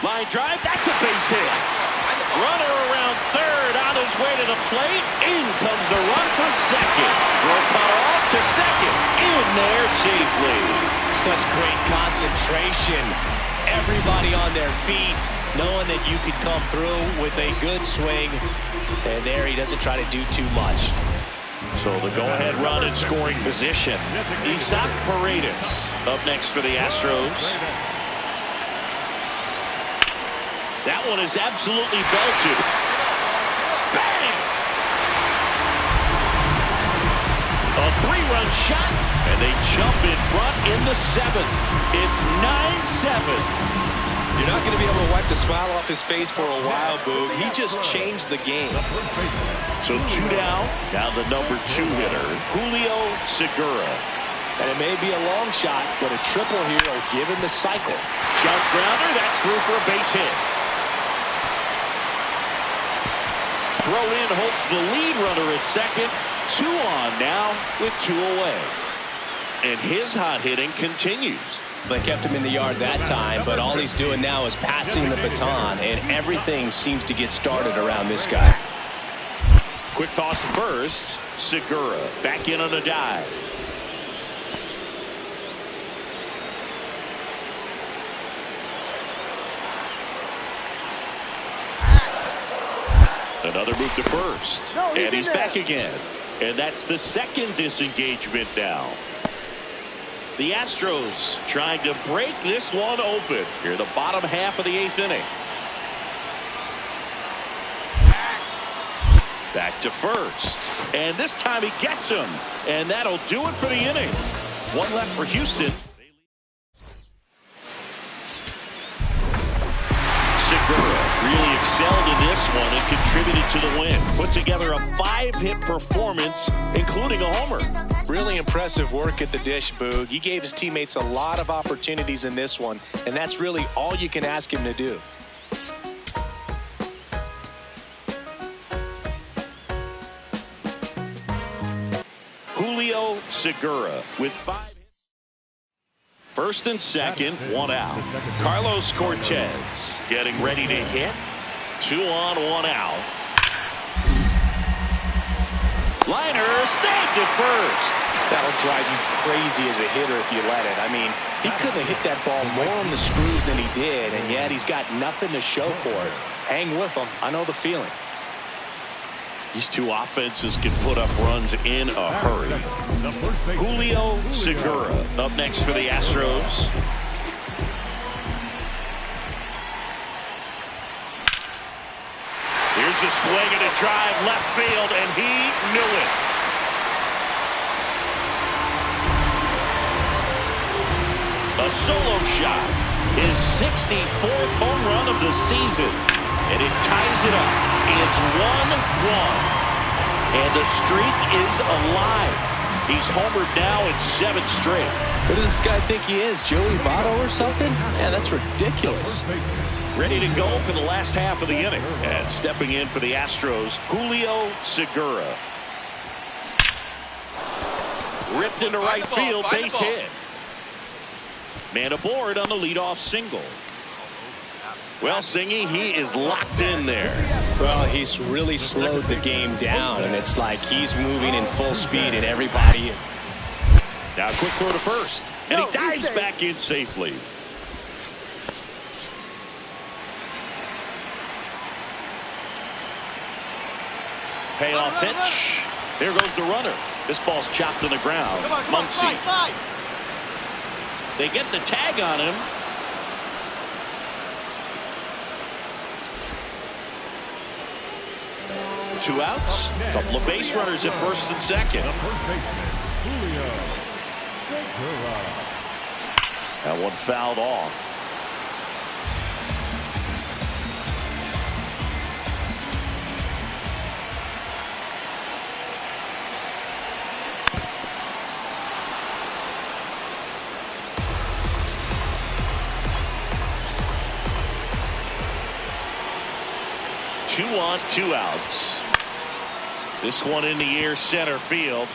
Line drive, that's a base hit. Runner around third, on his way to the plate. In comes the run from second. Throw cut off to second. In there safely. Such great concentration. Everybody on their feet, knowing that you could come through with a good swing. And there he doesn't try to do too much. So the go-ahead run in scoring position. Isaac Paredes up next for the Astros. That one is absolutely belted. Bang! A 3-run shot, and they jump in front in the 7th. It's 9-7. You're not going to be able to wipe the smile off his face for a while, Boog. He just changed the game. So 2 down. Now the number 2 hitter, Julio Segura. And it may be a long shot, but a triple here will give him the cycle. Sharp grounder, that's through for a base hit. Throw in holds the lead runner at second. 2 on now with 2 away. And his hot hitting continues. They kept him in the yard that time, but all he's doing now is passing the baton, and everything seems to get started around this guy. Quick toss to first. Segura back in on a dive. Another move to first. And he's back again. And that's the second disengagement now. The Astros trying to break this one open here in the bottom half of the 8th inning. Back to first. And this time he gets him. And that'll do it for the inning. 1 left for Houston. Segura really excelled in this one and contributed to the win. Put together a 5-hit performance, including a homer. Really impressive work at the dish, Boog. He gave his teammates a lot of opportunities in this one, and that's really all you can ask him to do. Julio Segura with 5. First and second, 1 out. Carlos Cortez getting ready to hit. 2 on, 1 out. Liner snagged at first. That'll drive you crazy as a hitter if you let it. I mean, he couldn't have hit that ball more on the screws than he did, and yet he's got nothing to show for it. Hang with him. I know the feeling. These 2 offenses can put up runs in a hurry. Julio Segura up next for the Astros. Here's a swing and a drive left field, and he knew it. A solo shot. His 64th home run of the season. And it ties it up. It's 1-1. And the streak is alive. He's homered now in 7 straight. Who does this guy think he is, Joey Votto or something? Man, that's ridiculous. Ready to go for the last half of the inning. And stepping in for the Astros, Julio Segura. Ripped into right field, base hit. Man aboard on the leadoff single. Well, Singy, he is locked in there. Well, he's really slowed the game down, and it's like he's moving in full speed, and everybody is. Now quick throw to first, and he dives back in safely. Payoff pitch. There goes the runner. This ball's chopped to the ground. Come on, slide. They get the tag on him. Two outs. Couple of base runners at first and second. The first baseman, Julio Segura. That one fouled off. Two on, two outs. This one in the air, center field.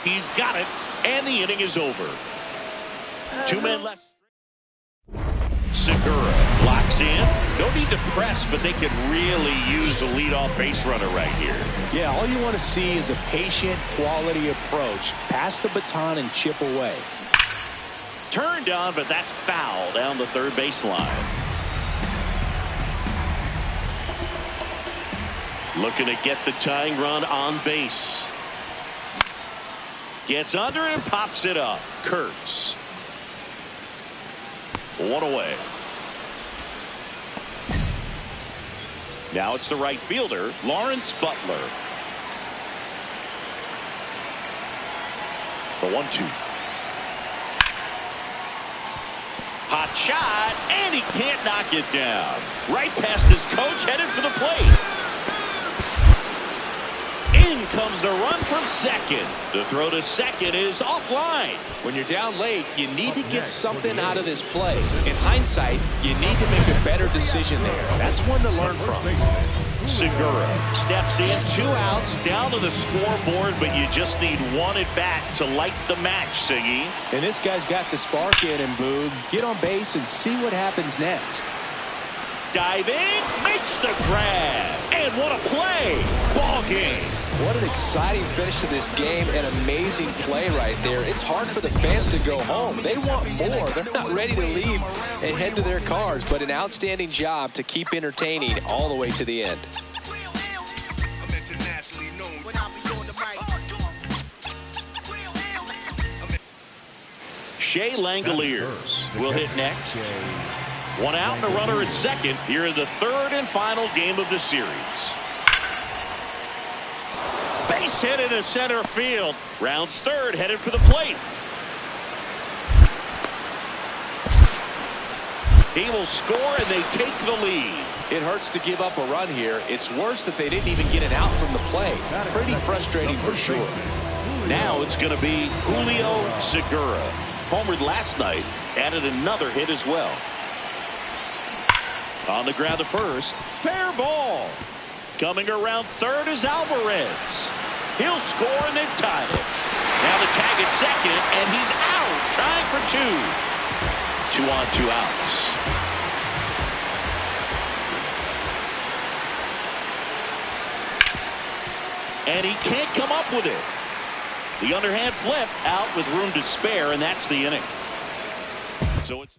He's got it, and the inning is over. Two men left. Segura locks in. No need to press, but they could really use a leadoff base runner right here. Yeah, all you want to see is a patient, quality approach. Pass the baton and chip away. Turned on, but that's foul down the third baseline. Looking to get the tying run on base. Gets under and pops it up. Kurtz. One away. Now it's the right fielder, Lawrence Butler. The 1-2. Hot shot, and he can't knock it down. Right past his coach, headed for the plate. In comes the run from second. The throw to second is offline. When you're down late, you need to get something out of this play. In hindsight, you need to make a better decision there. That's one to learn from. Segura steps in, two outs, down to the scoreboard, but you just need one at bat to light the match, Siggy. And this guy's got the spark in him, Boog. Get on base and see what happens next. Dive in, makes the grab, and what a play! Ball game. What an exciting finish to this game. An amazing play right there. It's hard for the fans to go home. They want more. They're not ready to leave and head to their cars, but an outstanding job to keep entertaining all the way to the end. Shea Langoliers will hit next. One out and a runner at second here in the third and final game of the series. Base hit into center field. Rounds third, headed for the plate. He will score, and they take the lead. It hurts to give up a run here. It's worse that they didn't even get it out from the play. Pretty frustrating for sure. Now it's going to be Julio Segura. Homered last night, added another hit as well. On the ground to first, fair ball. Coming around third is Alvarez. He'll score and then tie it. Now the tag at second, and he's out, trying for two. 2 on, 2 outs. And he can't come up with it. The underhand flip out with room to spare, and that's the inning. So it's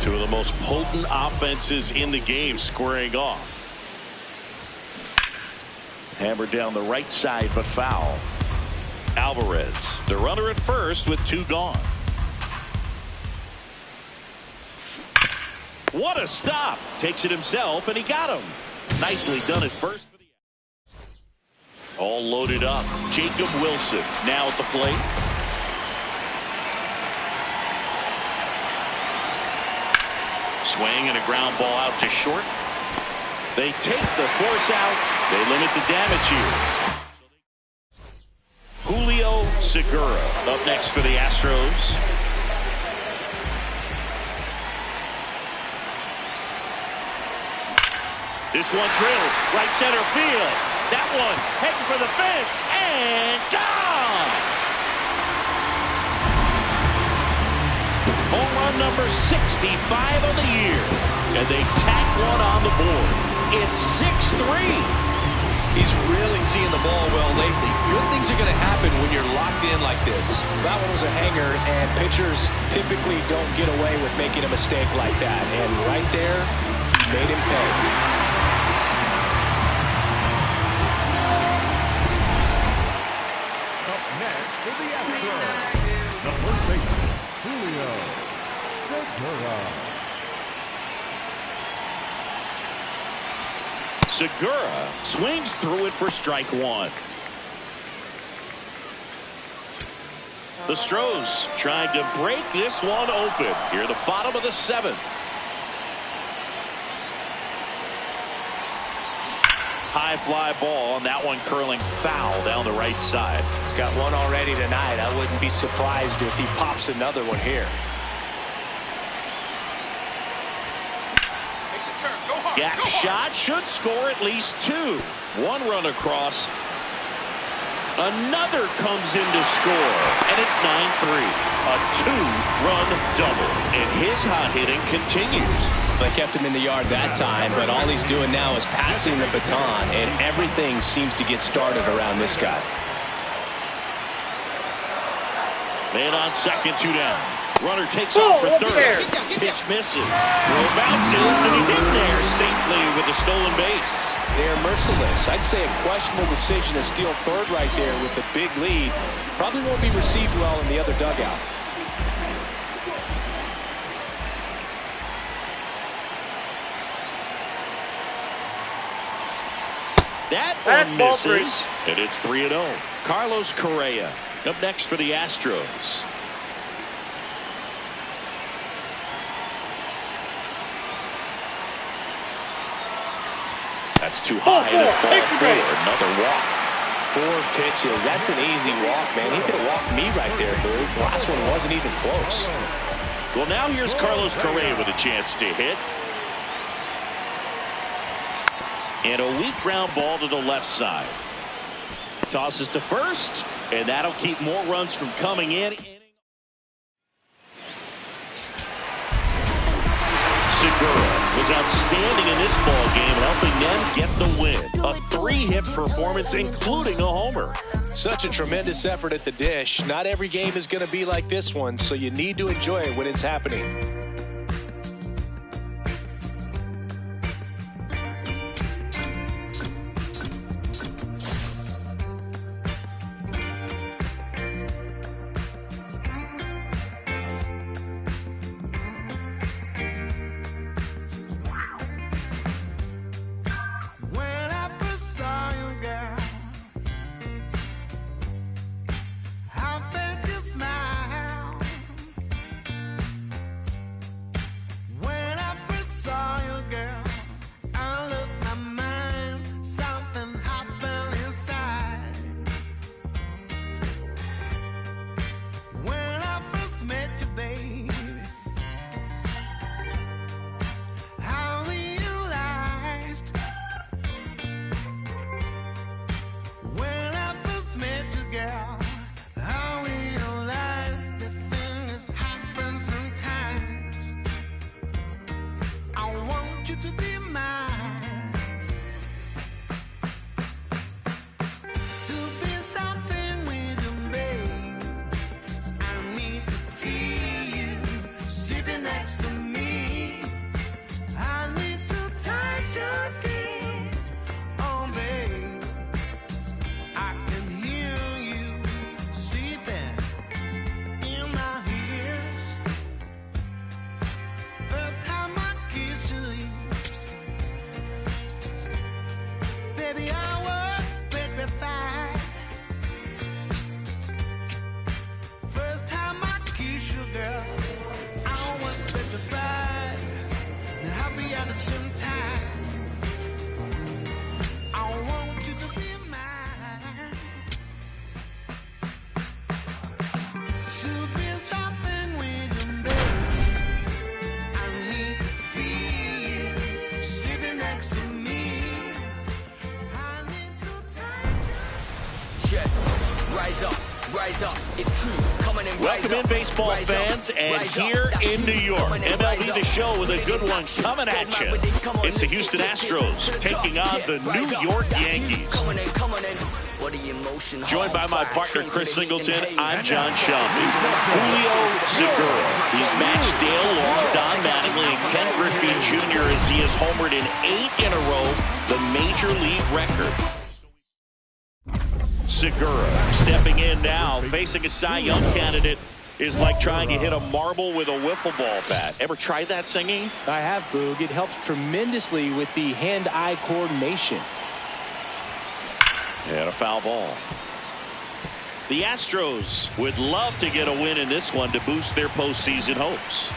two of the most potent offenses in the game squaring off. Hammered down the right side, but foul. Alvarez, the runner at first with 2 gone. What a stop. Takes it himself, and he got him. Nicely done at first. All loaded up. Jacob Wilson now at the plate. Swing and a ground ball out to short. They take the force out. They limit the damage here. Julio Segura up next for the Astros. This one drilled right center field. That one heading for the fence and gone. Home run number 65 of the year. And they tack one on the board. It's 6-3. He's really seeing the ball well lately. Good things are going to happen when you're locked in like this. That one was a hanger, and pitchers typically don't get away with making a mistake like that. And right there, he made him pay. Up next for the Astros, the first baseman, Julio Segura. Segura swings through it for strike one. The Stros trying to break this one open here at the bottom of the seventh. High fly ball, and that one curling foul down the right side. He's got one already tonight. I wouldn't be surprised if he pops another one here. Gap shot should score at least two. One run across. Another comes in to score, and it's 9-3. A two-run double, and his hot hitting continues. They kept him in the yard that time, but all he's doing now is passing the baton, and everything seems to get started around this guy. Man on second, two down. Runner takes off for third. Pitch misses. Throw bounces, and he's in there safely with a stolen base. They're merciless. I'd say a questionable decision to steal third right there with the big lead. Probably won't be received well in the other dugout. That one misses, and it's 3-0. Carlos Correa up next for the Astros. That's too high, and it's ball four. Another walk. 4 pitches. That's an easy walk, man. He could have walked me right there, dude. The last one wasn't even close. Well, now here's Carlos Correa with a chance to hit. And a weak ground ball to the left side. Tosses to first, and that'll keep more runs from coming in. Segura was outstanding in this ball game, helping them get the win. A 3-hit performance, including a homer. Such a tremendous effort at the dish. Not every game is going to be like this one, so you need to enjoy it when it's happening. Welcome in, baseball fans, and here in New York, MLB The Show with a good one coming at you. It's the Houston Astros taking on the New York Yankees. Joined by my partner, Chris Singleton, I'm John Shelby. Julio Segura. He's matched Dale Long, Don Mattingly, and Ken Griffey Jr. as he has homered in 8 in a row, the major league record. Segura stepping in now, facing a Cy Young candidate is like trying to hit a marble with a wiffle ball bat. Ever tried that, Singy? I have, Boog. It helps tremendously with the hand-eye coordination. And a foul ball. The Astros would love to get a win in this one to boost their postseason hopes.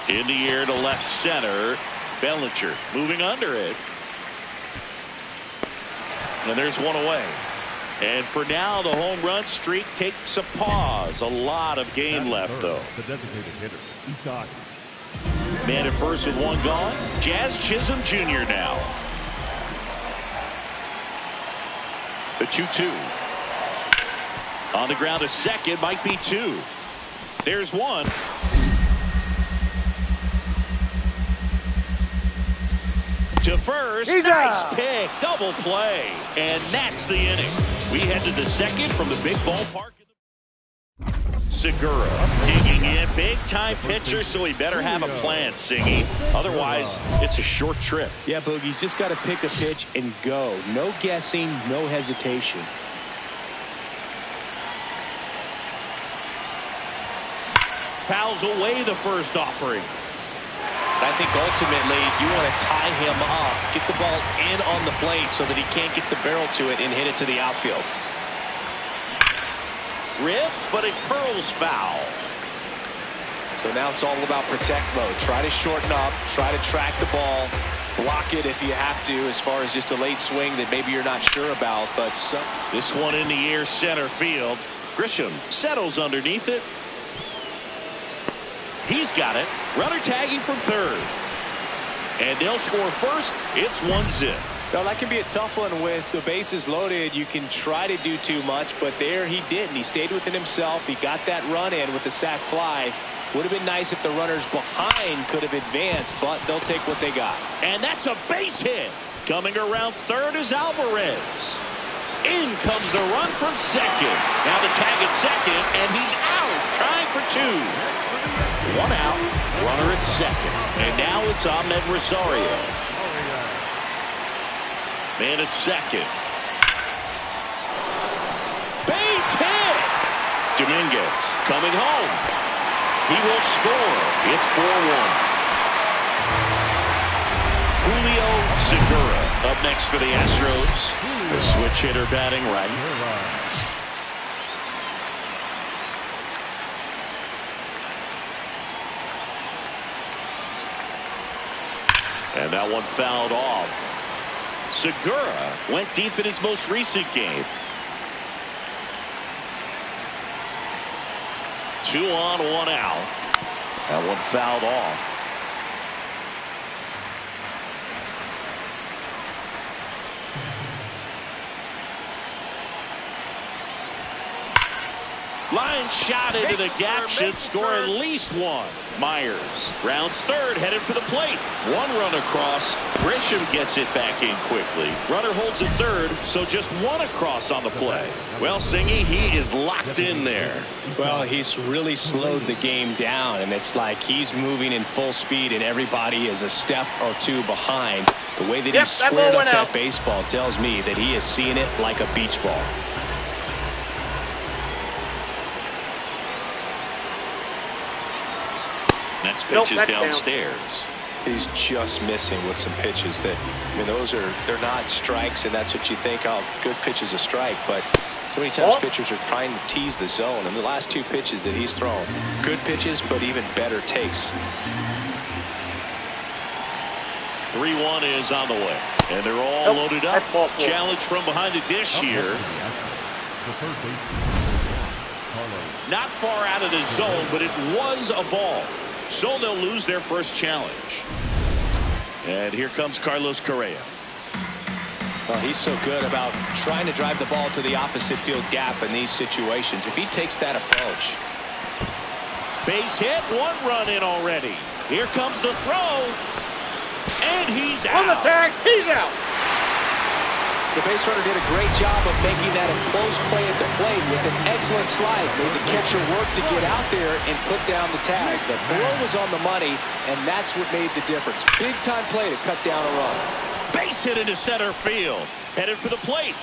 In the air to left center. Bellinger moving under it. And there's one away. And for now, the home run streak takes a pause. A lot of game left, though. The designated hitter, Isaac. Man at first with one gone. Jazz Chisholm Jr. now. The 2-2. On the ground, a second, might be 2. There's one. To first, nice pick, double play, and that's the inning. We head to the second from the big ballpark. Segura digging in, big-time pitcher, so he better have a plan, Singy. Otherwise, it's a short trip. Yeah, Boogie's just got to pick a pitch and go. No guessing, no hesitation. Fouls away the first offering. I think ultimately you want to tie him up, get the ball in on the plate so that he can't get the barrel to it and hit it to the outfield. Rip, but it curls foul. So now it's all about protect mode. Try to shorten up, try to track the ball, block it if you have to, as far as just a late swing that maybe you're not sure about. But this one in the air, center field. Grisham settles underneath it. He's got it. Runner tagging from third. And they'll score first. It's 1-0. Now, that can be a tough one with the bases loaded. You can try to do too much, but there he didn't. He stayed within himself. He got that run in with the sac fly. Would have been nice if the runners behind could have advanced, but they'll take what they got. And that's a base hit. Coming around third is Alvarez. In comes the run from second. Now the tag at second, and he's out. Trying for 2. One out, runner at second. And now it's Ahmed Rosario. Man at second. Base hit! Dominguez coming home. He will score. It's 4-1. Julio Segura up next for the Astros. The switch hitter batting right. And that one fouled off. Segura went deep in his most recent game. 2 on, 1 out. That one fouled off. Line shot into the gap, should score at least 1. Myers rounds third, headed for the plate. 1 run across. Grisham gets it back in quickly. Runner holds at third, so just 1 across on the play. Well, Singy, he is locked in there. Well, he's really slowed the game down, and it's like he's moving in full speed, and everybody is a step or 2 behind. The way that he's squared up that baseball tells me that he is seeing it like a beach ball. Next pitch is downstairs. He's just missing with some pitches that, I mean, they're not strikes, and that's what you think, oh, good pitch is a strike, but so many times pitchers are trying to tease the zone, and the last 2 pitches that he's thrown, good pitches, but even better takes. 3-1 is on the way, and they're all loaded up. Challenge from behind the dish here. Not far out of the zone, but it was a ball. So they'll lose their first challenge. And here comes Carlos Correa. Well, he's so good about trying to drive the ball to the opposite field gap in these situations. If he takes that approach. Base hit, 1 run in already. Here comes the throw. And he's out. On the tag, he's out. The base runner did a great job of making that a close play at the plate with an excellent slide. Made the catcher work to get out there and put down the tag. The throw was on the money, and that's what made the difference. Big time play to cut down a run. Base hit into center field. Headed for the plate.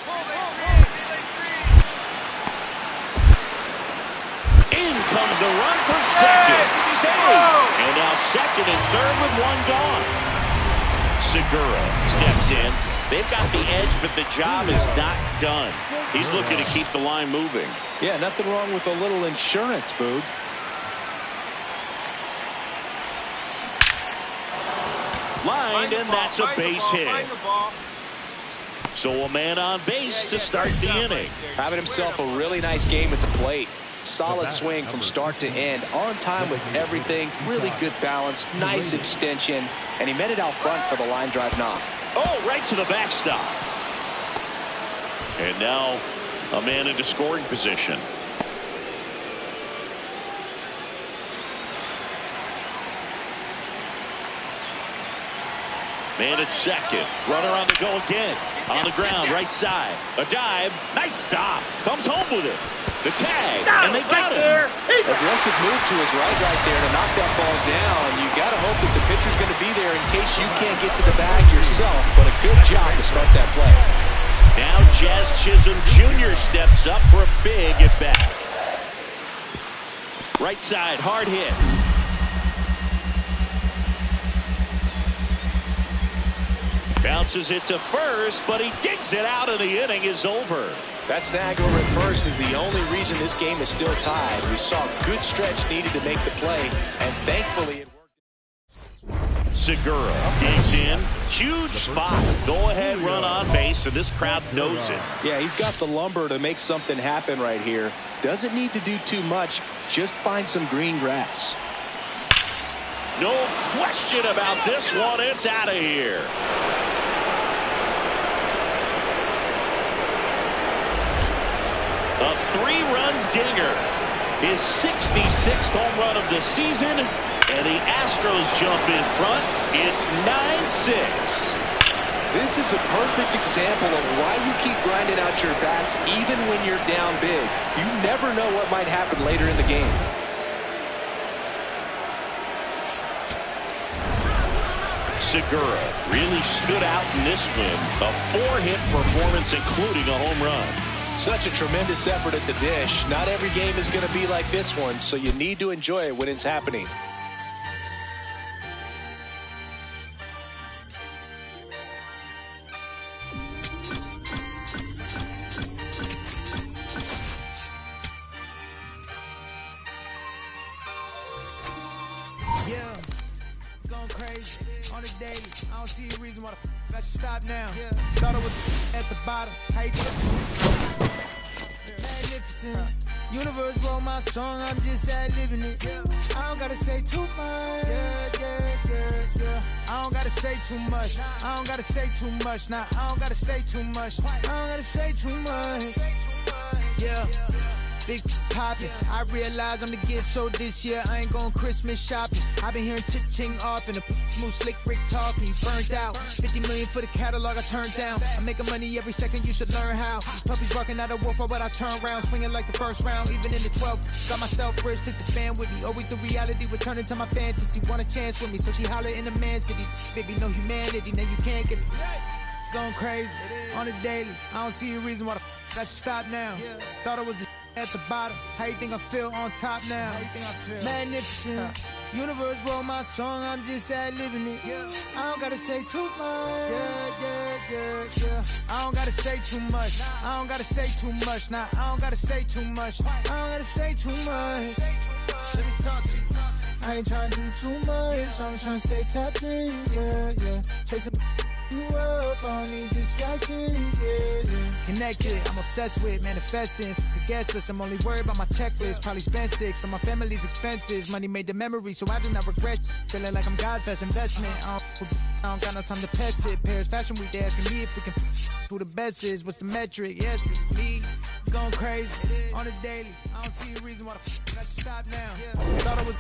In comes the run from second. Save. And now second and third with 1 gone. Segura steps in. They've got the edge, but the job is not done. He's looking to keep the line moving. Yeah, nothing wrong with a little insurance, Boog. Lined, and that's a base hit. So a man on base to start the inning. Having himself a really nice game at the plate. Solid swing from start to end. On time with everything. Really good balance. Nice extension. And he met it out front for the line drive knock. Oh, right to the backstop. And now a man into scoring position. Man at second. Runner on the go again. On the ground, right side. A dive. Nice stop. Comes home with it. The tag. And they got it. Aggressive move to his right there to knock that ball down. You got to hope that the pitcher's going to be there in case you can't get to the bag yourself. But a good job to start that play. Now Jazz Chisholm Jr. steps up for a big at bat. Right side, hard hit. Bounces it to first, but he digs it out and the inning is over. That snag over at first is the only reason this game is still tied. We saw a good stretch needed to make the play, and thankfully it worked. Segura digs in. Huge spot. Go ahead, run on base, and this crowd knows it. Yeah, he's got the lumber to make something happen right here. Doesn't need to do too much. Just find some green grass. No question about this one. It's out of here. A 3-run dinger. His 66th home run of the season. And the Astros jump in front. It's 9-6. This is a perfect example of why you keep grinding out your bats even when you're down big. You never know what might happen later in the game. Segura really stood out in this one. A 4-hit performance, including a home run. Such a tremendous effort at the dish. Not every game is going to be like this one, so you need to enjoy it when it's happening. Yeah, going crazy on the daily. I don't see a reason why I should stop now. Yeah. Thought it was at the bottom. How you magnificent. Universe wrote my song, I'm just ad-libbing it. Yeah. I don't gotta say too much. Yeah. I don't gotta say too much. I don't gotta say too much. Nah, I don't gotta say too much. I don't gotta say too much. Yeah. Big poppin', I realize I'm the get so this year I ain't going Christmas shopping. I've been hearing ching off and a smooth slick Rick talking. Burnt out, 50 million for the catalog I turned down. I'm making money every second, you should learn how. These puppies barking out a wolf, but I turn around, swinging like the first round, even in the 12th. Got myself rich, took the fan with me. Always the reality would turn into my fantasy. Want a chance with me, so she holler in the man city. Baby, no humanity, now you can't get it. Going crazy on the daily. I don't see a reason why I should stop now. Thought it was at the bottom. How you think I feel on top now? How you think I feel? Magnificent. Universe wrote my song, I'm just ad-libbing it. I don't gotta say too much. Yeah. I don't gotta say too much. I don't gotta say too much. Nah, I don't gotta say too much. I don't gotta say too much. Let me talk to you. I ain't trying to do too much. I'm trying to stay tapped in. Yeah. Chasing you up, only distractions, yeah. Connected, I'm obsessed with manifesting. The guest list, I'm only worried about my checklist. Probably spent 6 on my family's expenses. Money made the memory, so I do not regret. Feeling like I'm God's best investment. I don't got no time to pest it. Paris Fashion Week, they asking me if we can who the best is. What's the metric? Yes, it's me. Going crazy on the daily. I don't see a reason why I should stop now. Thought I was